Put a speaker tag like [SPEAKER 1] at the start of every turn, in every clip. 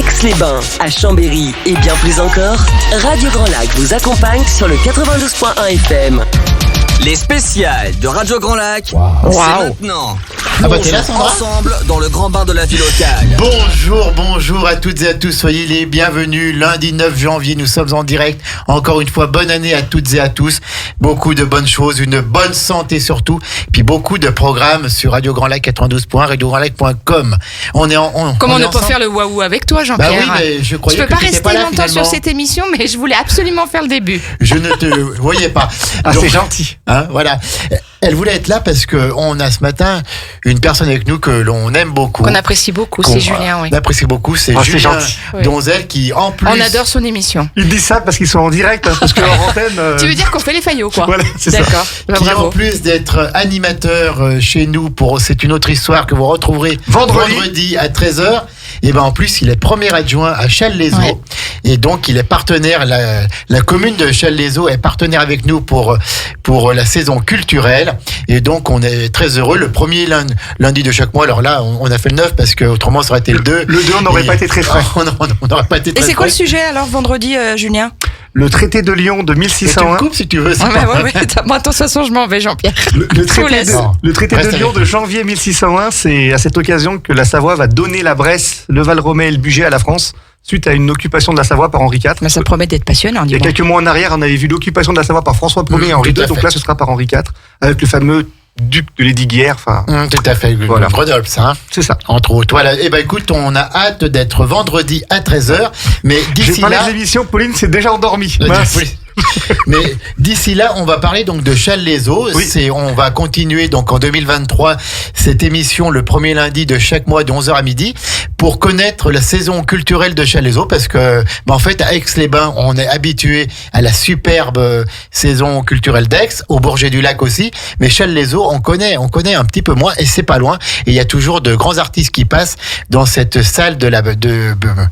[SPEAKER 1] Aix-les-Bains, à Chambéry et bien plus encore, Radio Grand Lac vous accompagne sur le 92.1 FM.
[SPEAKER 2] Les spéciales de Radio Grand Lac,
[SPEAKER 3] Wow.
[SPEAKER 2] c'est maintenant.
[SPEAKER 3] T'es là, Sandra ?
[SPEAKER 2] Ensemble dans le grand bain de la vie locale.
[SPEAKER 3] Bonjour à toutes et à tous, soyez les bienvenus. Lundi 9 janvier, nous sommes en direct. Encore une fois, bonne année à toutes et à tous. Beaucoup de bonnes choses, une bonne santé surtout. Puis beaucoup de programmes sur Radio Grand Lac 92.1, radiograndlac.com.
[SPEAKER 4] Comment ne pas faire le waouh avec toi, Jean-Pierre ?
[SPEAKER 3] Bah oui, mais je croyais
[SPEAKER 4] peux
[SPEAKER 3] que
[SPEAKER 4] pas
[SPEAKER 3] t'étais
[SPEAKER 4] rester
[SPEAKER 3] pas là,
[SPEAKER 4] longtemps
[SPEAKER 3] finalement.
[SPEAKER 4] sur cette émission, mais je voulais absolument faire le début.
[SPEAKER 3] Je ne te voyais pas.
[SPEAKER 5] Ah,
[SPEAKER 3] Donc,
[SPEAKER 5] c'est gentil.
[SPEAKER 3] hein, voilà. Elle voulait être là parce que on a ce matin une personne avec nous que l'on aime beaucoup.
[SPEAKER 4] Qu'on apprécie beaucoup, c'est Julien, oui.
[SPEAKER 3] On apprécie beaucoup, c'est
[SPEAKER 5] Ah, c'est
[SPEAKER 3] Julien
[SPEAKER 5] gentil.
[SPEAKER 3] Donzel qui en plus...
[SPEAKER 4] On adore son émission.
[SPEAKER 5] Ils disent ça parce qu'ils sont en direct, hein, parce que leur antenne.
[SPEAKER 4] Tu veux dire qu'on fait les faillots, quoi ?
[SPEAKER 5] Voilà, c'est ça.
[SPEAKER 4] D'accord, bah,
[SPEAKER 3] qui
[SPEAKER 4] bravo.
[SPEAKER 3] en plus d'être animateur chez nous c'est une autre histoire que vous retrouverez vendredi à 13h. Et ben en plus il est premier adjoint à Challes-les-Eaux,
[SPEAKER 4] Ouais.
[SPEAKER 3] et donc il est partenaire. La commune de Challes-les-Eaux est partenaire avec nous pour la saison culturelle, et donc on est très heureux. Le premier lundi de chaque mois. Alors là on a fait le 9 parce que autrement ça aurait été le 2.
[SPEAKER 5] Le 2, on n'aurait pas été très frais.
[SPEAKER 3] On n'aurait pas été
[SPEAKER 4] Et
[SPEAKER 3] très
[SPEAKER 4] c'est quoi le
[SPEAKER 3] frais.
[SPEAKER 4] sujet alors vendredi, Julien ?
[SPEAKER 5] Le traité de Lyon de
[SPEAKER 3] Mais tu me
[SPEAKER 5] 1601.
[SPEAKER 3] coupes si tu veux. c'est
[SPEAKER 4] Ouais,
[SPEAKER 3] pas-
[SPEAKER 4] ouais. Moi, de toute façon, je m'en vais, Jean-Pierre.
[SPEAKER 5] Le
[SPEAKER 4] Je vous laisse.
[SPEAKER 5] traité
[SPEAKER 3] Reste
[SPEAKER 5] de Lyon
[SPEAKER 3] avec
[SPEAKER 5] de
[SPEAKER 3] nous.
[SPEAKER 5] janvier 1601, c'est à cette occasion que la Savoie va donner la Bresse, le Val-Romay et le Bugey à la France, suite à une occupation de la Savoie par Henri IV.
[SPEAKER 4] Mais ça promet d'être passionnant,
[SPEAKER 5] Il y a quelques mois en arrière, on avait vu l'occupation de la Savoie par François Ier et Henri
[SPEAKER 3] tout à
[SPEAKER 5] II, donc
[SPEAKER 3] fait.
[SPEAKER 5] là ce sera par Henri IV, avec le fameux duc de Lesdiguières, enfin,
[SPEAKER 3] Tout à fait.
[SPEAKER 5] Voilà.
[SPEAKER 3] Grenoble, ça. Hein.
[SPEAKER 5] c'est ça.
[SPEAKER 3] Entre autres. Voilà. Eh ben écoute, on a hâte d'être vendredi à 13h. Mais
[SPEAKER 5] J'ai
[SPEAKER 3] d'ici
[SPEAKER 5] parlé
[SPEAKER 3] là.
[SPEAKER 5] de l'émission, Pauline s'est déjà endormie.
[SPEAKER 3] Euh,
[SPEAKER 5] Mince.
[SPEAKER 3] oui. Mais d'ici là, on va parler donc de Challes-les-Eaux.
[SPEAKER 5] Oui.
[SPEAKER 3] On va continuer donc en 2023 cette émission le premier lundi de chaque mois de 11h à midi pour connaître la saison culturelle de Challes-les-Eaux, parce que en fait à Aix-les-Bains, on est habitué à la superbe saison culturelle d'Aix, au Bourget du Lac aussi, mais Challes-les-Eaux, on connaît un petit peu moins, et c'est pas loin, et il y a toujours de grands artistes qui passent dans cette salle de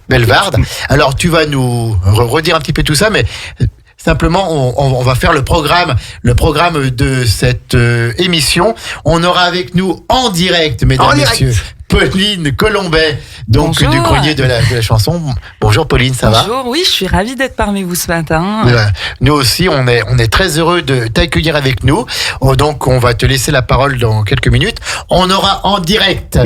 [SPEAKER 3] Bellevarde. Alors tu vas nous redire un petit peu tout ça, mais simplement, on va faire le programme de cette émission. On aura avec nous en direct, mesdames
[SPEAKER 5] En
[SPEAKER 3] et messieurs, Pauline Colombet, donc
[SPEAKER 6] Bonjour.
[SPEAKER 3] du grenier de la chanson. Bonjour Pauline, ça va ?
[SPEAKER 6] Bonjour, oui, je suis ravie d'être parmi vous ce matin.
[SPEAKER 3] Nous aussi, on est très heureux de t'accueillir avec nous. Donc, on va te laisser la parole dans quelques minutes. On aura en direct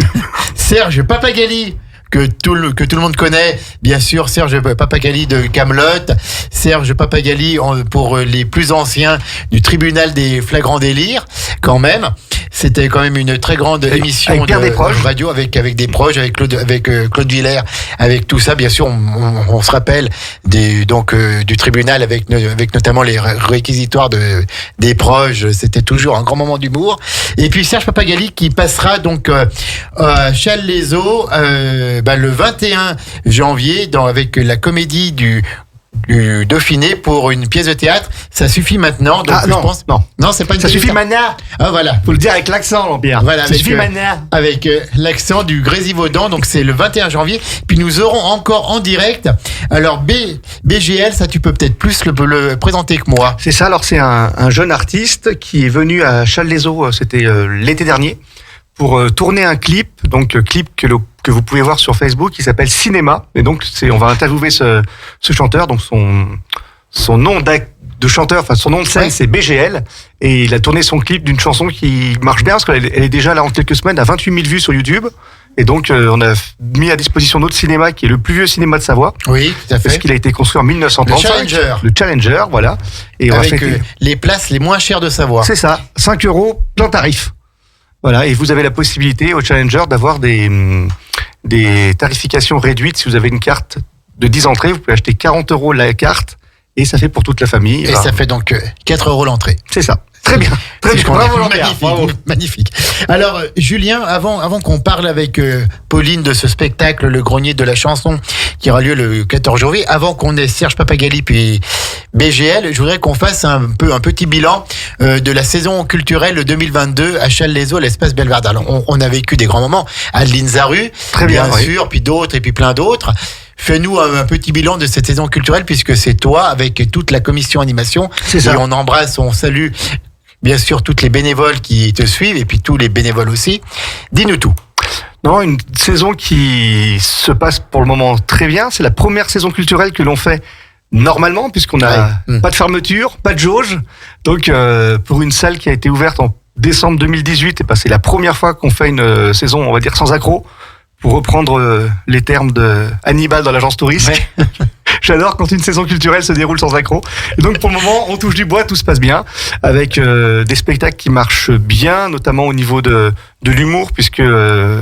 [SPEAKER 3] Serge Papagali, que tout le monde connaît, bien sûr, Serge Papagali de Kaamelott, Serge Papagali pour les plus anciens du tribunal des flagrants délires, quand même. C'était quand même une très grande émission
[SPEAKER 5] avec bien
[SPEAKER 3] de
[SPEAKER 5] des proches.
[SPEAKER 3] radio avec des proches, avec Claude Villers, avec tout ça. Bien sûr, on se rappelle du tribunal avec notamment les réquisitoires des proches. C'était toujours un grand moment d'humour. Et puis Serge Papagali qui passera donc à Challes-les-Eaux le 21 janvier avec la comédie du Dauphiné pour une pièce de théâtre. Ça suffit maintenant. Donc
[SPEAKER 5] Ah, non,
[SPEAKER 3] je pense.
[SPEAKER 5] non.
[SPEAKER 3] Non, c'est pas une
[SPEAKER 5] Ça
[SPEAKER 3] pièce de
[SPEAKER 5] suffit
[SPEAKER 3] théâtre.
[SPEAKER 5] Mana.
[SPEAKER 3] Ah voilà.
[SPEAKER 5] Faut le dire avec l'accent, Jean-Pierre.
[SPEAKER 3] Voilà,
[SPEAKER 5] ça
[SPEAKER 3] avec,
[SPEAKER 5] suffit Mana.
[SPEAKER 3] avec l'accent du Grésivaudan, donc c'est le 21 janvier. Puis nous aurons encore en direct. Alors BGL, ça tu peux peut-être plus le présenter que moi.
[SPEAKER 5] C'est ça, alors c'est un jeune artiste qui est venu à Challes-les-Eaux, c'était l'été dernier, pour tourner un clip, donc clip que vous pouvez voir sur Facebook, qui s'appelle Cinéma. Et donc on va interviewer ce chanteur, donc son nom de chanteur, enfin son nom de scène,
[SPEAKER 3] Ouais.
[SPEAKER 5] c'est BGL, et il a tourné son clip d'une chanson qui marche bien, parce qu'elle est déjà là en quelques semaines à 28 000 vues sur YouTube. Et donc on a mis à disposition notre cinéma, qui est le plus vieux cinéma de Savoie,
[SPEAKER 3] Oui, tout à
[SPEAKER 5] parce
[SPEAKER 3] fait.
[SPEAKER 5] qu'il a été construit en 1935.
[SPEAKER 3] Le Challenger.
[SPEAKER 5] Le Challenger, voilà. Et on va
[SPEAKER 3] Avec
[SPEAKER 5] fêter.
[SPEAKER 3] les places les moins chères de Savoie.
[SPEAKER 5] C'est ça, 5 € plein tarif. Voilà, et vous avez la possibilité au Challenger d'avoir des tarifications réduites. Si vous avez une carte de 10 entrées, vous pouvez acheter 40 € la carte, et ça fait pour toute la famille.
[SPEAKER 3] Et ça fait donc 4 € l'entrée.
[SPEAKER 5] C'est ça. Très bien. Très
[SPEAKER 3] Si
[SPEAKER 5] bien.
[SPEAKER 3] je comprends
[SPEAKER 5] Bravo,
[SPEAKER 3] bien.
[SPEAKER 5] Jean-Pierre.
[SPEAKER 3] Magnifique,
[SPEAKER 5] Bravo.
[SPEAKER 3] magnifique. Alors, Julien, avant qu'on parle avec Pauline de ce spectacle, Le Grenier de la chanson, qui aura lieu le 14 janvier, avant qu'on ait Serge Papagali puis BGL, je voudrais qu'on fasse un petit bilan de la saison culturelle 2022 à Challes-les-Eaux, l'espace Bellevarde. Alors, on a vécu des grands moments. Adeline Zaru,
[SPEAKER 5] Très bien, oui.
[SPEAKER 3] sûr, puis d'autres, et puis plein d'autres. Fais-nous un petit bilan de cette saison culturelle, puisque c'est toi, avec toute la commission animation.
[SPEAKER 5] C'est ça.
[SPEAKER 3] Et on embrasse, on salue bien sûr toutes les bénévoles qui te suivent, et puis tous les bénévoles aussi. Dis-nous tout.
[SPEAKER 5] Non, une saison qui se passe pour le moment très bien. C'est la première saison culturelle que l'on fait normalement, puisqu'on n'a pas de fermeture, pas de jauge. Donc, pour une salle qui a été ouverte en décembre 2018, et c'est la première fois qu'on fait une saison, on va dire, sans accroc, pour reprendre les termes de Hannibal dans l'agence touriste. Ouais. J'adore quand une saison culturelle se déroule sans accroc. Et donc, pour le moment, on touche du bois, tout se passe bien, avec des spectacles qui marchent bien, notamment au niveau de l'humour, puisque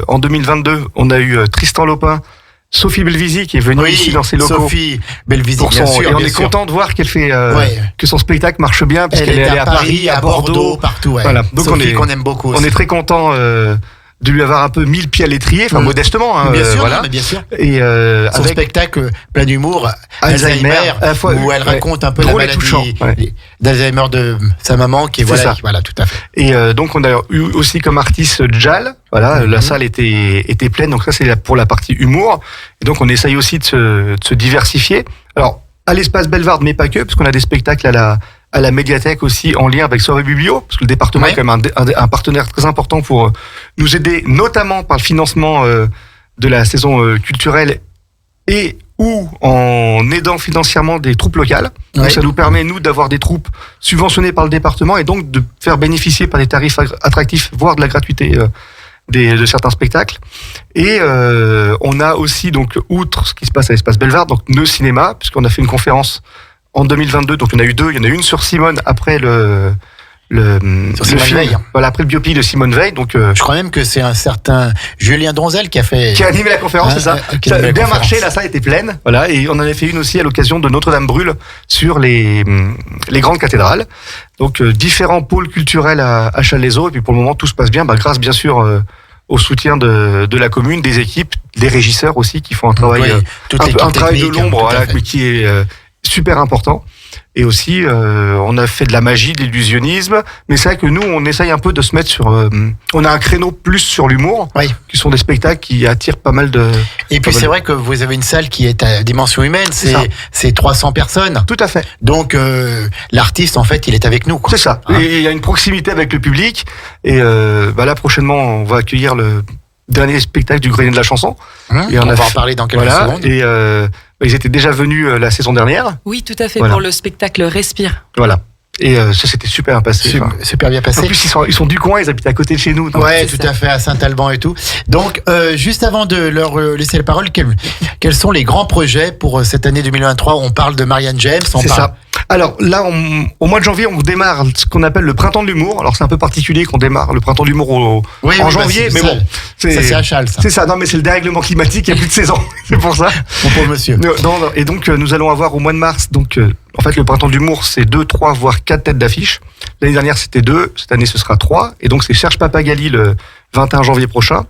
[SPEAKER 5] en 2022, on a eu Tristan Lopin, Sophie Belvisi qui est venue ici dans ses locaux.
[SPEAKER 3] Sophie Belvisi, bien sûr.
[SPEAKER 5] Et on est content de voir qu'elle fait que son spectacle marche bien, puisqu'elle est allée à Paris, à Bordeaux,
[SPEAKER 3] partout. Ouais.
[SPEAKER 5] Voilà. Donc
[SPEAKER 3] Sophie qu'on aime beaucoup.
[SPEAKER 5] On est très content de lui avoir un peu mis le pied à l'étrier, modestement. Hein,
[SPEAKER 3] bien sûr,
[SPEAKER 5] voilà.
[SPEAKER 3] mais bien sûr.
[SPEAKER 5] Et
[SPEAKER 3] son
[SPEAKER 5] avec
[SPEAKER 3] spectacle plein d'humour, Alzheimer, où elle raconte un peu la maladie d'Alzheimer de sa maman, qui est voilà, tout à fait.
[SPEAKER 5] Et donc on a eu aussi comme artiste Jal. Voilà, la salle était pleine. Donc ça c'est pour la partie humour. Et donc on essaye aussi de se diversifier. Alors à l'espace Bellevarde, mais pas que, parce qu'on a des spectacles à la médiathèque aussi en lien avec Soirée Biblio, parce que le département est quand même un partenaire très important pour nous aider, notamment par le financement de la saison culturelle et ou en aidant financièrement des troupes locales. Donc ça nous permet, nous, d'avoir des troupes subventionnées par le département et donc de faire bénéficier par des tarifs attractifs, voire de la gratuité de certains spectacles. Et on a aussi, donc, outre ce qui se passe à l'espace Bellevarde, donc nos cinémas, puisqu'on a fait une conférence en 2022, donc il y en a eu deux. Il y en a une sur Simone après le
[SPEAKER 3] Simone Veil.
[SPEAKER 5] Voilà, après le biopic de Simone Veil. Donc,
[SPEAKER 3] je crois même que c'est un certain Julien Donzel qui a
[SPEAKER 5] animé la conférence, c'est ça. Ça a bien marché, la salle était pleine. Voilà, et on en a fait une aussi à l'occasion de Notre-Dame brûle sur les grandes cathédrales. Donc différents pôles culturels à Challes-les-Eaux. Et puis pour le moment tout se passe bien, grâce bien sûr au soutien de la commune, des équipes, des régisseurs aussi qui font un travail, un travail de l'ombre, voilà, mais qui est super important. Et aussi, on a fait de la magie, de l'illusionnisme, mais c'est vrai que nous, on essaye un peu de se mettre sur... on a un créneau plus sur l'humour, qui sont des spectacles qui attirent pas mal de...
[SPEAKER 3] Et puis c'est vrai que vous avez une salle qui est à dimension humaine, c'est 300 personnes.
[SPEAKER 5] Tout à fait.
[SPEAKER 3] Donc l'artiste, en fait, il est avec nous, quoi.
[SPEAKER 5] C'est ça. Et il y a une proximité avec le public. Et là, prochainement, on va accueillir le dernier spectacle du Grenier de la chanson.
[SPEAKER 3] Et on va en parler dans quelques secondes.
[SPEAKER 5] Et ils étaient déjà venus la saison dernière.
[SPEAKER 6] Oui, tout à fait, pour le spectacle Respire.
[SPEAKER 5] Voilà. Et ça s'était super bien passé.
[SPEAKER 3] Super bien passé.
[SPEAKER 5] En plus, ils sont du coin, ils habitent à côté de chez nous.
[SPEAKER 3] Ouais, tout à fait, à Saint-Alban et tout. Donc, juste avant de leur laisser la parole, quels sont les grands projets pour cette année 2023 ? On parle de Marianne James.
[SPEAKER 5] C'est ça. Alors là, au mois de janvier, on démarre ce qu'on appelle le printemps de l'humour. Alors c'est un peu particulier qu'on démarre le printemps de l'humour en janvier, mais bon,
[SPEAKER 3] c'est à Châles.
[SPEAKER 5] C'est ça. Non, mais c'est le dérèglement climatique. Il y a plus de saison. C'est pour ça.
[SPEAKER 3] Mon pauvre monsieur.
[SPEAKER 5] Et donc nous allons avoir au mois de mars. Donc en fait, le printemps de l'humour, c'est 2, 3, voire 4 têtes d'affiche. L'année dernière, c'était 2. Cette année, ce sera 3. Et donc c'est Serge Papagali le 21 janvier prochain.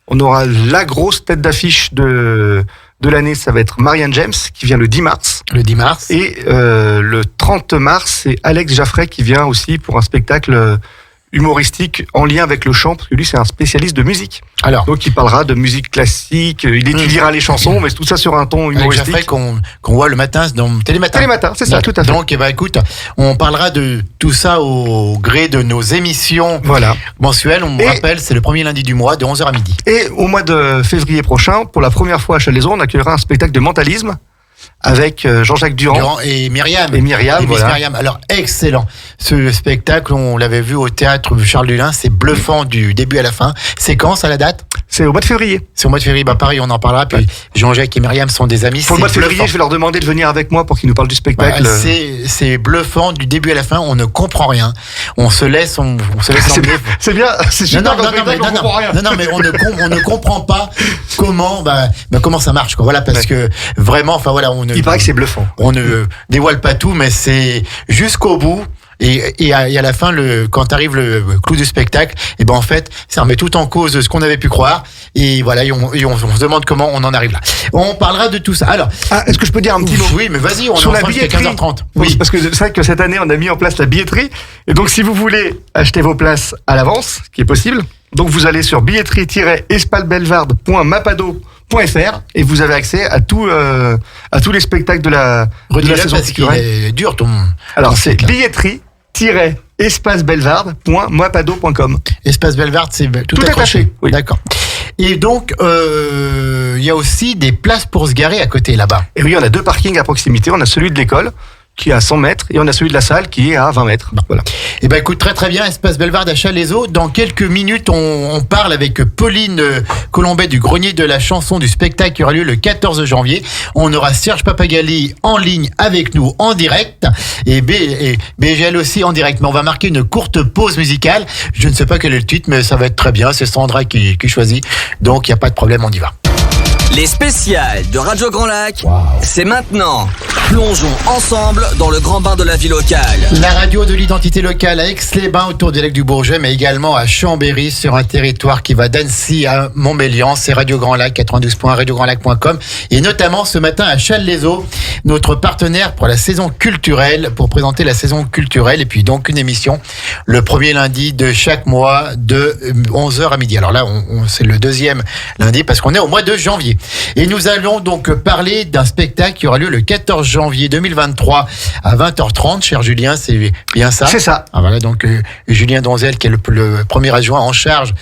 [SPEAKER 5] On aura la grosse tête d'affiche de l'année, ça va être Marianne James, qui vient le 10 mars.
[SPEAKER 3] Le 10 mars.
[SPEAKER 5] Et le 30 mars, c'est Alex Jaffray qui vient aussi pour un spectacle humoristique en lien avec le chant, parce que lui, c'est un spécialiste de musique. Alors, donc, il parlera de musique classique, il étudiera les chansons, mais tout ça sur un ton humoristique.
[SPEAKER 3] Alex Jaffray qu'on voit le matin dans Télématin.
[SPEAKER 5] Télématin, c'est ça, tout à fait.
[SPEAKER 3] Donc, écoute, on parlera de tout ça au gré de nos émissions mensuelles. On me rappelle, c'est le premier lundi du mois, de 11h à midi.
[SPEAKER 5] Et au mois de février prochain, pour la première fois à Challes-les-Eaux, on accueillera un spectacle de mentalisme avec Jean-Jacques Durand
[SPEAKER 3] et Myriam.
[SPEAKER 5] Myriam.
[SPEAKER 3] Alors, excellent. Ce spectacle, on l'avait vu au théâtre Charles Dulin, c'est bluffant du début à la fin. C'est quand, ça, la date ?
[SPEAKER 5] C'est au mois de février.
[SPEAKER 3] C'est au mois de février, pareil, on en parlera. Puis Jean-Jacques et Myriam sont des amis.
[SPEAKER 5] Pour le mois de février, je vais leur demander de venir avec moi pour qu'ils nous parlent du spectacle.
[SPEAKER 3] C'est bluffant du début à la fin, on ne comprend rien. On se laisse emmener.
[SPEAKER 5] C'est bien, c'est super.
[SPEAKER 3] Non, mais on ne comprend pas comment ça marche, quoi. Voilà, parce que vraiment,
[SPEAKER 5] il paraît que c'est bluffant.
[SPEAKER 3] On ne dévoile pas tout, mais c'est jusqu'au bout. Et à la fin, quand arrive le clou du spectacle, et en fait, ça remet tout en cause ce qu'on avait pu croire. Et voilà, on se demande comment on en arrive là. On parlera de tout ça. Alors,
[SPEAKER 5] est-ce que je peux dire un petit mot ?
[SPEAKER 3] Oui, mais vas-y, on
[SPEAKER 5] sur
[SPEAKER 3] en
[SPEAKER 5] la billetterie.
[SPEAKER 3] 15h30.
[SPEAKER 5] Oui, parce que c'est vrai que cette année, on a mis en place la billetterie. Et donc, si vous voulez acheter vos places à l'avance, ce qui est possible, donc vous allez sur billetterie-espalbellevarde.mapado.fr et vous avez accès à tous les spectacles de la saison culturelle.
[SPEAKER 3] C'est dur
[SPEAKER 5] Alors, c'est billetterie-espacebellevarde.mapado.com.
[SPEAKER 3] Espace Bellevarde, c'est tout
[SPEAKER 5] attaché.
[SPEAKER 3] Oui. D'accord. Et donc, il y a aussi des places pour se garer à côté là-bas.
[SPEAKER 5] Et oui, on a 2 parkings à proximité. On a celui de l'école qui est à 100 mètres et on a celui de la salle qui est à 20 mètres. Voilà.
[SPEAKER 3] Eh ben écoute, très bien, Espace Bellevarde à Chalaiseau. Dans quelques minutes, on parle avec Pauline Colombet du Grenier de la Chanson du spectacle qui aura lieu le 14 janvier. On aura Serge Papagali en ligne avec nous en direct et BGL aussi en direct. Mais on va marquer une courte pause musicale. Je ne sais pas quel est le titre, mais ça va être très bien. C'est Sandra qui choisit. Donc il n'y a pas de problème, on y va.
[SPEAKER 2] Les spéciales de Radio Grand Lac, c'est maintenant. Plongeons ensemble dans le grand bain de la vie locale.
[SPEAKER 3] La radio de l'identité locale à Aix-les-Bains autour des lacs du Bourget, mais également à Chambéry sur un territoire qui va d'Annecy à Montmélian. C'est Radio Grand Lac, 92.1, radiograndlac.com. Et notamment ce matin à Chalaiseau, notre partenaire pour la saison culturelle, pour présenter la saison culturelle. Et puis donc une émission le premier lundi de chaque mois de 11h à midi. Alors là, c'est le deuxième lundi parce qu'on est au mois de janvier. Et nous allons donc parler d'un spectacle qui aura lieu le 14 janvier 2023 à 20h30. Cher Julien, c'est bien ça?
[SPEAKER 5] C'est ça.
[SPEAKER 3] Ah, voilà, donc Julien Donzel, qui est le premier adjoint en charge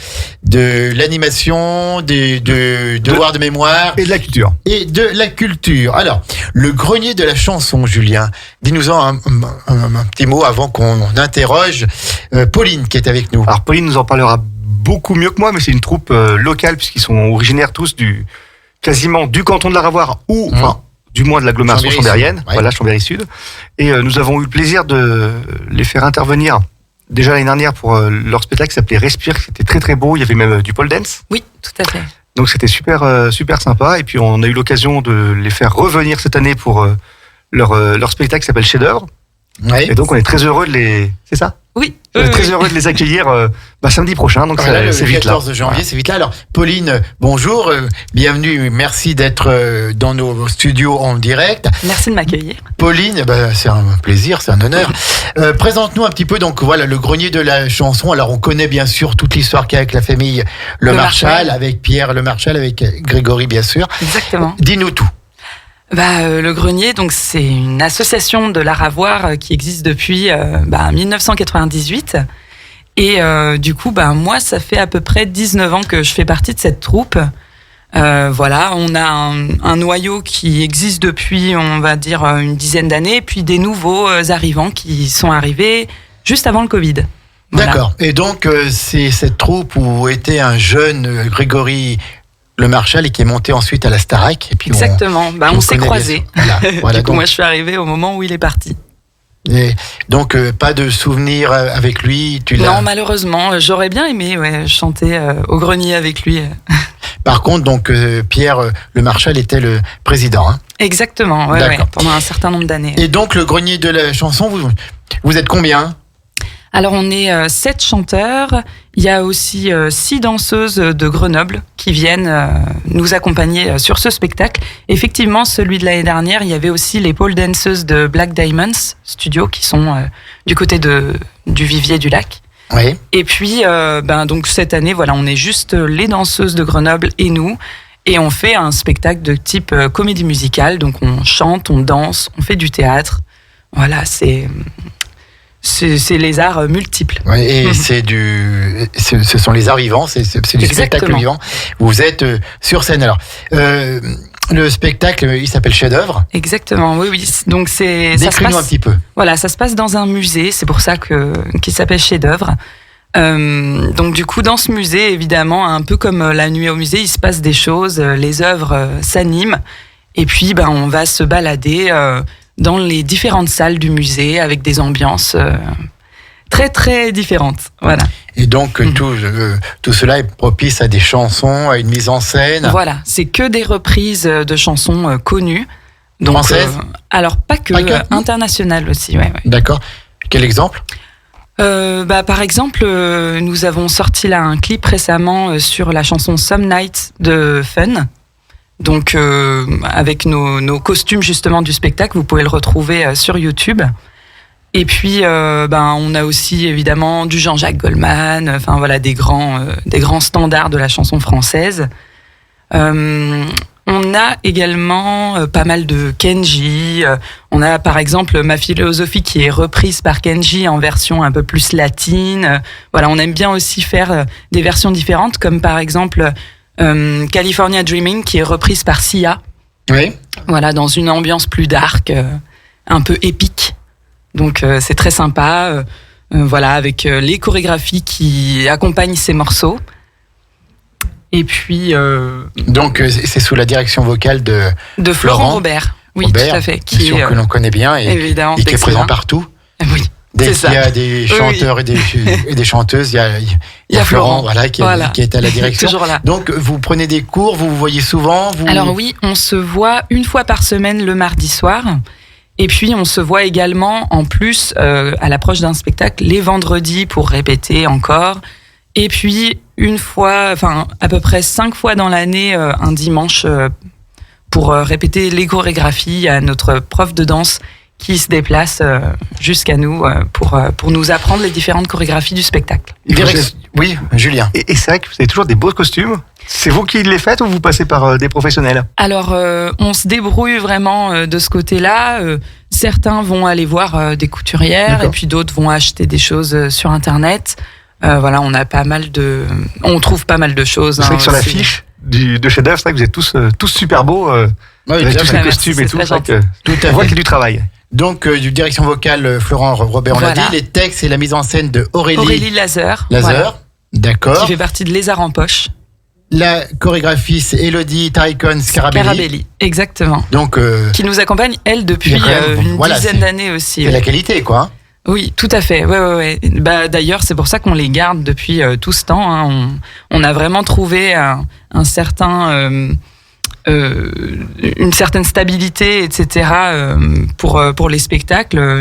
[SPEAKER 3] de l'animation, des devoirs de mémoire.
[SPEAKER 5] Et de la culture.
[SPEAKER 3] Et de la culture. Alors, le Grenier de la Chanson, Julien, dis-nous-en un petit mot avant qu'on interroge Pauline qui est avec nous.
[SPEAKER 5] Alors Pauline nous en parlera beaucoup mieux que moi, mais c'est une troupe locale puisqu'ils sont originaires tous quasiment du canton de la Ravoire ou enfin du moins de l'agglomération chambérienne,
[SPEAKER 3] ouais.
[SPEAKER 5] Voilà, Chambéry Sud. Et nous avons eu le plaisir de les faire intervenir déjà l'année dernière pour leur spectacle qui s'appelait Respire, c'était très très beau, il y avait même du pole dance.
[SPEAKER 6] Oui, tout à fait.
[SPEAKER 5] Donc c'était super sympa et puis on a eu l'occasion de les faire revenir cette année pour leur spectacle qui s'appelle Chef-d'œuvre.
[SPEAKER 3] Ouais.
[SPEAKER 5] Et donc on est très heureux de les... C'est ça ?
[SPEAKER 6] Oui.
[SPEAKER 5] Très heureux de les accueillir samedi prochain, donc
[SPEAKER 3] Voilà,
[SPEAKER 5] c'est
[SPEAKER 3] le
[SPEAKER 5] vite là.
[SPEAKER 3] 14 janvier, c'est vite là. Alors, Pauline, bonjour, bienvenue, merci d'être dans nos studios en direct.
[SPEAKER 6] Merci de m'accueillir.
[SPEAKER 3] Pauline, c'est un plaisir, c'est un honneur. Présente-nous un petit peu, donc voilà, le Grenier de la Chanson. Alors, on connaît bien sûr toute l'histoire qu'il y a avec la famille Le Marchal, avec Pierre Le Marchal, avec Grégory, bien sûr.
[SPEAKER 6] Exactement.
[SPEAKER 3] Dis-nous tout.
[SPEAKER 6] Le Grenier, donc c'est une association de l'art à voir qui existe depuis 1998. Et du coup, moi, ça fait à peu près 19 ans que je fais partie de cette troupe. Voilà, on a un noyau qui existe depuis, on va dire, une dizaine d'années, puis des nouveaux arrivants qui sont arrivés juste avant le Covid. Voilà.
[SPEAKER 3] D'accord. Et donc, c'est cette troupe où était un jeune Grégory Le Marchal et qui est monté ensuite à la Starac. Et puis
[SPEAKER 6] exactement. On s'est croisés.
[SPEAKER 3] Voilà,
[SPEAKER 6] du coup, moi, je suis arrivé au moment où il est parti.
[SPEAKER 3] Et donc, pas de souvenir avec lui.
[SPEAKER 6] Non, malheureusement. J'aurais bien aimé chanter au Grenier avec lui.
[SPEAKER 3] Par contre, donc Pierre Le Marchal était le président. Hein.
[SPEAKER 6] Exactement. Pendant un certain nombre d'années.
[SPEAKER 3] Et donc, le Grenier de la Chanson, vous êtes combien ?
[SPEAKER 6] Alors, on est 7 chanteurs. Il y a aussi 6 danseuses de Grenoble qui viennent nous accompagner sur ce spectacle. Effectivement, celui de l'année dernière, il y avait aussi les pole danceuses de Black Diamonds Studio qui sont du côté du Vivier du Lac.
[SPEAKER 3] Oui.
[SPEAKER 6] Et puis, donc cette année, voilà, on est juste les danseuses de Grenoble et nous. Et on fait un spectacle de type comédie musicale. Donc, on chante, on danse, on fait du théâtre. Voilà, c'est les arts multiples.
[SPEAKER 3] Oui, et ce sont les arts vivants, c'est du spectacle vivant. Vous êtes sur scène. Alors, le spectacle, il s'appelle Chef-d'œuvre.
[SPEAKER 6] Exactement, oui. Donc
[SPEAKER 3] décris-nous un petit peu.
[SPEAKER 6] Voilà, ça se passe dans un musée, c'est pour ça qu'il s'appelle Chef-d'œuvre. Donc du coup, dans ce musée, évidemment, un peu comme la nuit au musée, il se passe des choses, les œuvres s'animent, et puis on va se balader dans les différentes salles du musée avec des ambiances très très différentes. Voilà.
[SPEAKER 3] Et donc tout cela est propice à des chansons, à une mise en scène.
[SPEAKER 6] Voilà, c'est que des reprises de chansons connues. Donc,
[SPEAKER 3] françaises
[SPEAKER 6] alors pas que, internationales aussi. Ouais.
[SPEAKER 3] D'accord. Quel exemple ?
[SPEAKER 6] Par exemple, nous avons sorti là un clip récemment sur la chanson Some Night de Fun. Donc, avec nos costumes justement du spectacle, vous pouvez le retrouver sur YouTube. Et puis, on a aussi évidemment du Jean-Jacques Goldman, enfin voilà, des grands standards de la chanson française. On a également pas mal de Kenji. On a par exemple Ma philosophie qui est reprise par Kenji en version un peu plus latine. Voilà, on aime bien aussi faire des versions différentes, comme par exemple California Dreaming, qui est reprise par Sia.
[SPEAKER 3] Oui.
[SPEAKER 6] Voilà, dans une ambiance plus dark, un peu épique. Donc c'est très sympa. Voilà, avec les chorégraphies qui accompagnent ces morceaux. Et puis
[SPEAKER 3] Donc c'est sous la direction vocale de
[SPEAKER 6] Florent Robert. Oui,
[SPEAKER 3] Robert,
[SPEAKER 6] tout à fait.
[SPEAKER 3] Bien sûr, que l'on connaît bien
[SPEAKER 6] évidemment,
[SPEAKER 3] et qui est présent partout.
[SPEAKER 6] Oui.
[SPEAKER 3] Dès
[SPEAKER 6] C'est
[SPEAKER 3] qu'il y
[SPEAKER 6] ça.
[SPEAKER 3] a des chanteurs et des chanteuses, il y a Florent qui est à la direction.
[SPEAKER 6] Toujours là.
[SPEAKER 3] Donc vous prenez des cours, vous voyez souvent
[SPEAKER 6] Alors oui, on se voit une fois par semaine le mardi soir. Et puis on se voit également en plus à l'approche d'un spectacle les vendredis pour répéter encore. Et puis à peu près 5 fois dans l'année, un dimanche pour répéter les chorégraphies à notre prof de danse qui se déplace jusqu'à nous pour nous apprendre les différentes chorégraphies du spectacle.
[SPEAKER 3] Oui, Julien.
[SPEAKER 5] Et c'est vrai que vous avez toujours des beaux costumes. C'est vous qui les faites ou vous passez par des professionnels?
[SPEAKER 6] Alors, on se débrouille vraiment de ce côté-là. Certains vont aller voir des couturières.
[SPEAKER 3] D'accord.
[SPEAKER 6] Et puis d'autres vont acheter des choses sur Internet. Voilà, on trouve pas mal de choses.
[SPEAKER 5] C'est vrai que sur
[SPEAKER 6] aussi.
[SPEAKER 5] l'affiche de chef-d'œuvre, c'est vrai que vous êtes tous super beaux.
[SPEAKER 3] Oui,
[SPEAKER 5] avec tous
[SPEAKER 3] tout
[SPEAKER 5] les
[SPEAKER 3] à fait.
[SPEAKER 5] costumes
[SPEAKER 6] Merci,
[SPEAKER 5] et
[SPEAKER 6] c'est
[SPEAKER 5] tout.
[SPEAKER 6] très
[SPEAKER 5] C'est vrai que
[SPEAKER 3] Tout à
[SPEAKER 5] on voit
[SPEAKER 3] fait.
[SPEAKER 5] qu'il y a du travail.
[SPEAKER 3] Donc du direction vocale Florent Robert, on l'a
[SPEAKER 6] Voilà.
[SPEAKER 3] dit, les textes et la mise en scène de
[SPEAKER 6] Aurélie Lazer.
[SPEAKER 3] Lazer.
[SPEAKER 6] Voilà,
[SPEAKER 3] D'accord.
[SPEAKER 6] qui fait partie de Lézard en poche.
[SPEAKER 3] La chorégraphie, c'est Elodie Taricon Scarabelli.
[SPEAKER 6] Carabelli, exactement.
[SPEAKER 3] Donc
[SPEAKER 6] Qui nous accompagne, elle, depuis
[SPEAKER 3] Il y a quand même-
[SPEAKER 6] une
[SPEAKER 3] voilà,
[SPEAKER 6] dizaine
[SPEAKER 3] c'est-
[SPEAKER 6] d'années aussi.
[SPEAKER 3] c'est la qualité, quoi. hein.
[SPEAKER 6] Oui, tout à fait. Ouais. Bah, d'ailleurs, c'est pour ça qu'on les garde depuis tout ce temps. Hein. On a vraiment trouvé une certaine stabilité, etc. Pour les spectacles.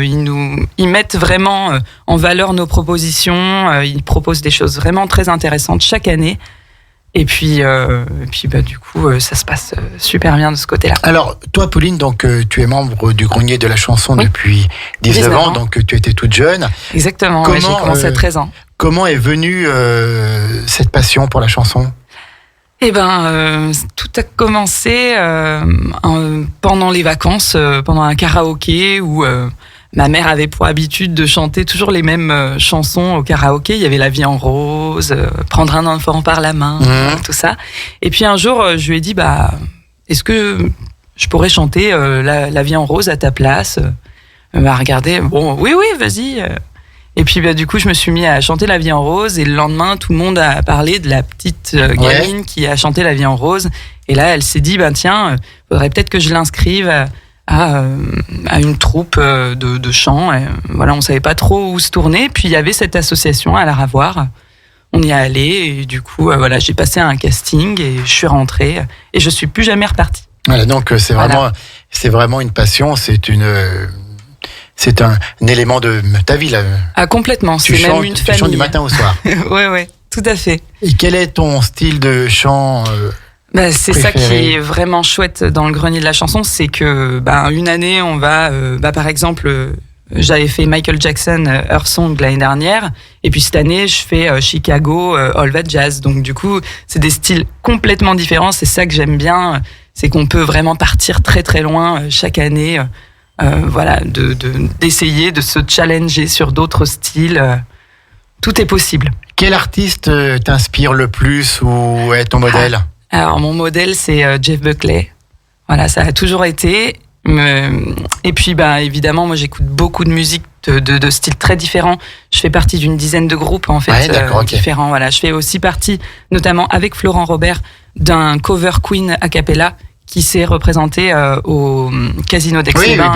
[SPEAKER 6] Ils mettent vraiment en valeur nos propositions. Ils proposent des choses vraiment très intéressantes chaque année. Et puis du coup, ça se passe super bien de ce côté-là.
[SPEAKER 3] Alors, toi, Pauline, donc tu es membre du Grenier de la chanson
[SPEAKER 6] Oui.
[SPEAKER 3] depuis 19
[SPEAKER 6] 19
[SPEAKER 3] ans,
[SPEAKER 6] ans.
[SPEAKER 3] donc tu étais toute jeune.
[SPEAKER 6] Exactement. Ouais,
[SPEAKER 3] Comment,
[SPEAKER 6] j'ai commencé à 13 ans.
[SPEAKER 3] Comment est venue cette passion pour la chanson?
[SPEAKER 6] Eh ben, tout a commencé pendant les vacances, pendant un karaoké où ma mère avait pour habitude de chanter toujours les mêmes chansons au karaoké. Il y avait La vie en rose, Prendre un enfant par la main, tout ça. Et puis un jour, je lui ai dit, est-ce que je pourrais chanter la vie en rose à ta place? Elle m'a regardé, bon, oui, vas-y. Et puis du coup, je me suis mis à chanter La vie en rose et le lendemain, tout le monde a parlé de la petite gamine qui a chanté La vie en rose. Et là, elle s'est dit, tiens, faudrait peut-être que je l'inscrive à une troupe de chant. Et, voilà, on savait pas trop où se tourner. Puis il y avait cette association à la Ravoir. On y est allé et du coup, voilà, j'ai passé un casting et je suis rentrée et je suis plus jamais repartie.
[SPEAKER 3] Voilà, donc c'est vraiment une passion, c'est un élément de ta vie, là.
[SPEAKER 6] Ah, complètement,
[SPEAKER 3] Tu
[SPEAKER 6] c'est même
[SPEAKER 3] chantes,
[SPEAKER 6] une
[SPEAKER 3] tu
[SPEAKER 6] famille.
[SPEAKER 3] chantes du matin au soir.
[SPEAKER 6] Ouais, tout à fait.
[SPEAKER 3] Et quel est ton style de chant
[SPEAKER 6] C'est ça qui
[SPEAKER 3] préféré?
[SPEAKER 6] est vraiment chouette dans le grenier de la chanson, c'est que une année on va, par exemple, j'avais fait Michael Jackson Earth Song l'année dernière, et puis cette année je fais Chicago All That Jazz. Donc du coup c'est des styles complètement différents. C'est ça que j'aime bien, c'est qu'on peut vraiment partir très très loin chaque année. Voilà, d'essayer de se challenger sur d'autres styles. Tout est possible.
[SPEAKER 3] Quel artiste t'inspire le plus ou est ton modèle?
[SPEAKER 6] Alors, mon modèle, c'est Jeff Buckley. Voilà, ça a toujours été. Et puis, évidemment, moi, j'écoute beaucoup de musique de styles très différents. Je fais partie d'une dizaine de groupes, en fait,
[SPEAKER 3] Ouais, d'accord, ok.
[SPEAKER 6] différents. Voilà, je fais aussi partie, notamment avec Florent Robert, d'un cover queen a cappella qui s'est représenté au Casino
[SPEAKER 3] Oui,
[SPEAKER 6] d'Aix-les-Bains.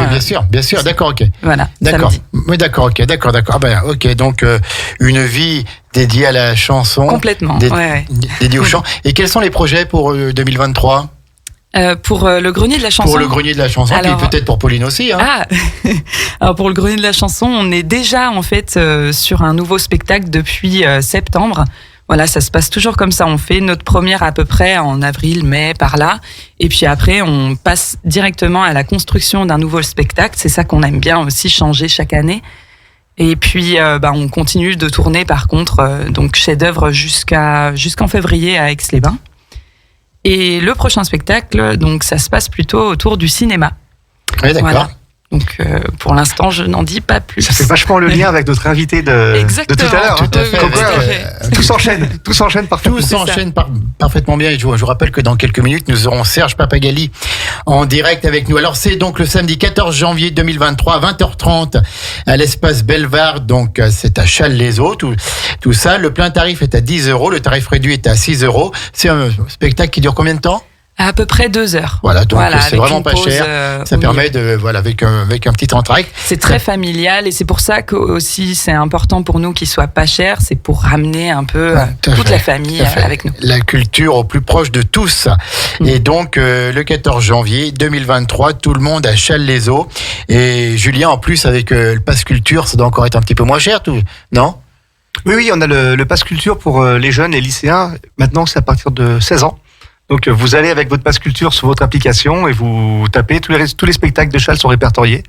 [SPEAKER 3] bien sûr, d'accord, ok.
[SPEAKER 6] Voilà,
[SPEAKER 3] D'accord.
[SPEAKER 6] samedi.
[SPEAKER 3] Oui, d'accord, ok. Ok, donc une vie dédiée à la chanson.
[SPEAKER 6] Complètement, ouais.
[SPEAKER 3] Dédiée au chant. Et quels sont les projets pour 2023?
[SPEAKER 6] Pour le grenier de la chanson.
[SPEAKER 3] Pour le Grenier de la chanson,
[SPEAKER 6] Alors,
[SPEAKER 3] puis peut-être pour Pauline aussi. Hein.
[SPEAKER 6] Ah, alors pour le grenier de la chanson, on est déjà en fait sur un nouveau spectacle depuis septembre. Voilà, ça se passe toujours comme ça. On fait notre première à peu près en avril, mai, par là. Et puis après, on passe directement à la construction d'un nouveau spectacle. C'est ça qu'on aime bien aussi changer chaque année. Et puis, on continue de tourner par contre, donc chef-d'œuvre jusqu'en février à Aix-les-Bains. Et le prochain spectacle, donc ça se passe plutôt autour du cinéma.
[SPEAKER 3] Oui, d'accord.
[SPEAKER 6] Voilà. Donc pour l'instant, je n'en dis pas plus.
[SPEAKER 5] Ça fait vachement le lien avec notre invité de tout à l'heure.
[SPEAKER 3] Tout à fait.
[SPEAKER 6] Oui, tout à fait.
[SPEAKER 5] Tout s'enchaîne parfaitement.
[SPEAKER 3] Tout s'enchaîne parfaitement bien. Et je vous rappelle que dans quelques minutes, nous aurons Serge Papagali en direct avec nous. Alors, c'est donc le samedi 14 janvier 2023 à 20h30 à l'espace Bellewaerde. Donc, c'est à Challes-les-Eaux. Tout ça. Le plein tarif est à 10 €. Le tarif réduit est à 6 €. C'est un spectacle qui dure combien de temps?
[SPEAKER 6] À peu près 2 heures.
[SPEAKER 3] Voilà, donc c'est
[SPEAKER 6] avec
[SPEAKER 3] vraiment
[SPEAKER 6] une
[SPEAKER 3] pas
[SPEAKER 6] pause,
[SPEAKER 3] cher. Ça permet de, avec un petit entracte.
[SPEAKER 6] C'est très familial et c'est pour ça que aussi c'est important pour nous qu'il soit pas cher. C'est pour ramener un peu toute la famille avec nous.
[SPEAKER 3] La culture au plus proche de tous. Et donc, le 14 janvier 2023, tout le monde à Challes-les-Eaux. Et Julien, en plus, avec le pass culture, ça doit encore être un petit peu moins cher, non?
[SPEAKER 5] Oui, on a le pass culture pour les jeunes et lycéens. Maintenant, c'est à partir de 16 ans. Donc, vous allez avec votre pass culture sur votre application et vous tapez, tous les spectacles de Challes sont répertoriés.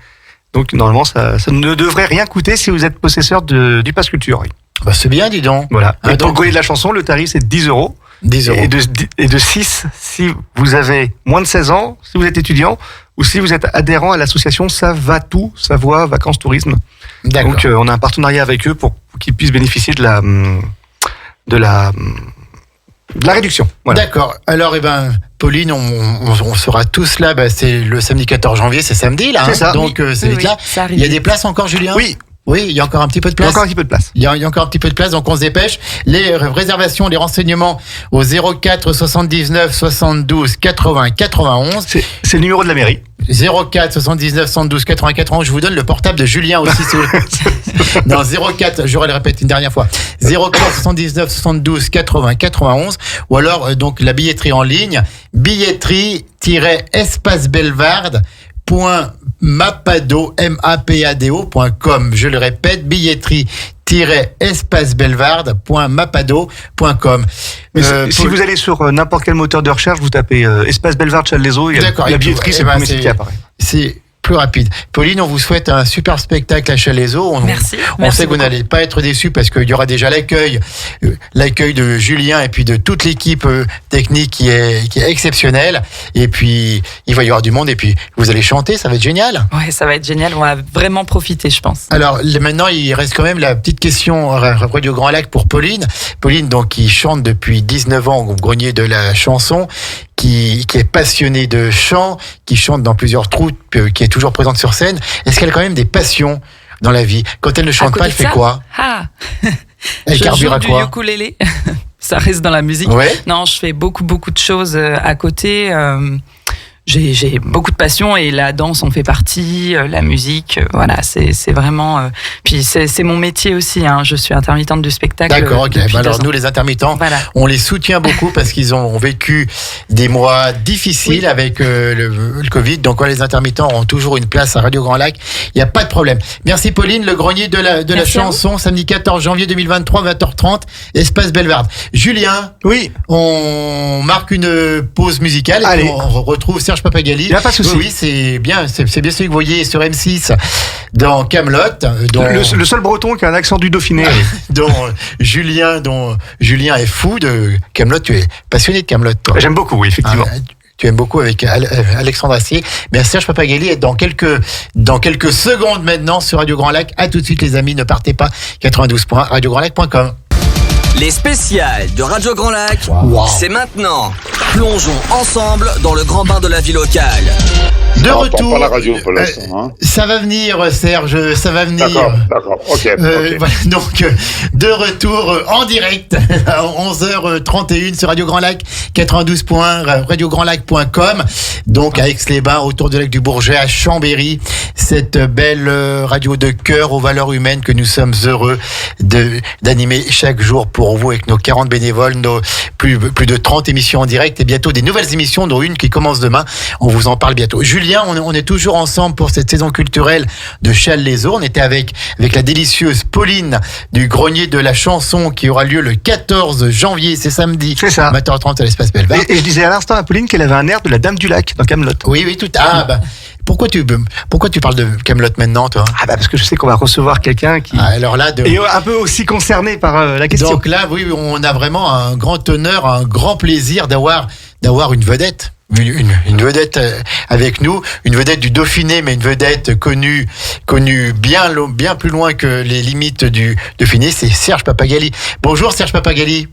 [SPEAKER 5] Donc, normalement, ça ne devrait rien coûter si vous êtes possesseur du pass culture. Oui.
[SPEAKER 3] Bah, c'est bien, dis donc.
[SPEAKER 5] Voilà. Et pour le grenier de la chanson, le tarif, c'est 10 €.
[SPEAKER 3] 10 €.
[SPEAKER 5] Et de 6 si vous avez moins de 16 ans, si vous êtes étudiant, ou si vous êtes adhérent à l'association Savatou, Savoie Vacances Tourisme.
[SPEAKER 3] D'accord.
[SPEAKER 5] Donc, on a un partenariat avec eux pour qu'ils puissent bénéficier de la réduction. Voilà.
[SPEAKER 3] D'accord. Alors, Pauline, on sera tous là. C'est le samedi 14 janvier, c'est samedi, là.
[SPEAKER 5] C'est ça.
[SPEAKER 3] Donc, c'est vite là.
[SPEAKER 6] ça arrive.
[SPEAKER 3] Il y a des places encore, Julien? Oui, il y a encore un petit peu de
[SPEAKER 5] Il y a
[SPEAKER 3] place.
[SPEAKER 5] encore un petit peu de place.
[SPEAKER 3] Il y a encore un petit peu de place, donc on se dépêche. Les réservations, les renseignements au 04 79 72 80 91.
[SPEAKER 5] C'est le numéro de la mairie.
[SPEAKER 3] 04 79 72 80 91. Je vous donne le portable de Julien aussi. Non, 04, j'aurais le répéter une dernière fois. 04 79 72 80 91. Ou alors, donc, la billetterie en ligne. billetterie-espacebellewaerde.mapado.com. Je le répète, billetterie-espacebellewaerde.mapado.com.
[SPEAKER 5] Si vous allez sur n'importe quel moteur de recherche, vous tapez Espace Bellewaerde Challes-les-Eaux, il y a la billetterie, c'est le premier site qui apparaît.
[SPEAKER 3] C'est plus rapide. Pauline, on vous souhaite un super spectacle à Challes-les-Eaux.
[SPEAKER 6] Merci.
[SPEAKER 3] On sait que vous n'allez pas être déçus parce qu'il y aura déjà l'accueil de Julien et puis de toute l'équipe technique qui est exceptionnelle. Et puis, il va y avoir du monde et puis vous allez chanter, ça va être génial.
[SPEAKER 6] Ouais, ça va être génial. On va vraiment profiter, je pense.
[SPEAKER 3] Alors, maintenant, il reste quand même la petite question Radio Grand Lac pour Pauline. Pauline, donc, qui chante depuis 19 ans au grenier de la chanson, qui est passionnée de chant, qui chante dans plusieurs troupes, qui est toujours présente sur scène. Est-ce qu'elle a quand même des passions dans la vie? Quand elle ne chante pas, elle fait quoi? Elle carbure à
[SPEAKER 6] du
[SPEAKER 3] quoi?
[SPEAKER 6] ukulélé. Ça reste dans la musique.
[SPEAKER 3] Ouais.
[SPEAKER 6] Non, je fais beaucoup de choses à côté. J'ai beaucoup de passion et la danse en fait partie, la musique, voilà, c'est vraiment. Puis c'est mon métier aussi. Je suis intermittente du spectacle.
[SPEAKER 3] D'accord, ok.
[SPEAKER 6] Depuis 2
[SPEAKER 3] Alors
[SPEAKER 6] ans.
[SPEAKER 3] nous, les intermittents,
[SPEAKER 6] Voilà.
[SPEAKER 3] on les soutient beaucoup parce qu'ils ont vécu des mois difficiles avec le Covid. Donc les intermittents auront toujours une place à Radio Grand Lac. Il n'y a pas de problème. Merci Pauline. Le grenier de la
[SPEAKER 6] Merci
[SPEAKER 3] chanson, samedi 14 janvier 2023, 20h30, espace Bellewaerde. Julien,
[SPEAKER 5] Oui.
[SPEAKER 3] on marque une pause musicale et
[SPEAKER 5] Allez.
[SPEAKER 3] puis on retrouve Serge Papagali.
[SPEAKER 5] Il y a pas de souci.
[SPEAKER 3] Oui, c'est bien celui que vous voyez sur M6 dans Kaamelott.
[SPEAKER 5] Le seul breton qui a un accent du Dauphiné.
[SPEAKER 3] dont Julien est fou de Kaamelott. Tu es passionné de Kaamelott, toi.
[SPEAKER 5] J'aime beaucoup, oui, effectivement.
[SPEAKER 3] Tu aimes beaucoup avec Alexandre Astier. Mais Serge Papagali est dans quelques secondes maintenant sur Radio Grand Lac. À tout de suite, les amis, ne partez pas. 92.1 radiograndlac.com.
[SPEAKER 2] Les spéciales de Radio Grand Lac,
[SPEAKER 3] Wow.
[SPEAKER 2] c'est maintenant. Plongeons ensemble dans le grand bain de la vie locale.
[SPEAKER 3] De
[SPEAKER 7] On
[SPEAKER 3] retour.
[SPEAKER 7] entend pas la radio pour l'instant, hein.
[SPEAKER 3] Ça va venir, Serge, ça va venir.
[SPEAKER 7] D'accord, ok.
[SPEAKER 3] Voilà, donc, de retour en direct à 11h31 sur Radio Grand Lac, 92.1, radiograndlac.com. Donc, à Aix-les-Bains, autour de lac du Bourget, à Chambéry, cette belle radio de cœur aux valeurs humaines que nous sommes heureux d'animer chaque jour pour vous avec nos 40 bénévoles, nos plus de 30 émissions en direct et bientôt des nouvelles émissions, dont une qui commence demain. On vous en parle bientôt. Julien, on est toujours ensemble pour cette saison culturelle de Challes-les-Eaux. On était avec la délicieuse Pauline du grenier de la chanson qui aura lieu le 14 janvier, c'est samedi.
[SPEAKER 5] C'est ça.
[SPEAKER 3] 20h30 à l'espace Bellewaerde.
[SPEAKER 5] Et je disais à l'instant à Pauline qu'elle avait un air de la Dame du Lac dans Kaamelott.
[SPEAKER 3] Oui, tout. Pourquoi tu parles de Kaamelott maintenant, toi?
[SPEAKER 5] Parce que je sais qu'on va recevoir quelqu'un qui
[SPEAKER 3] Alors là,
[SPEAKER 5] est un peu aussi concerné par la question.
[SPEAKER 3] donc là, oui, on a vraiment un grand honneur, un grand plaisir d'avoir une vedette une vedette avec nous, une vedette du Dauphiné, mais une vedette connue bien plus loin que les limites du Dauphiné, c'est Serge Pappagalli. Bonjour Serge Pappagalli.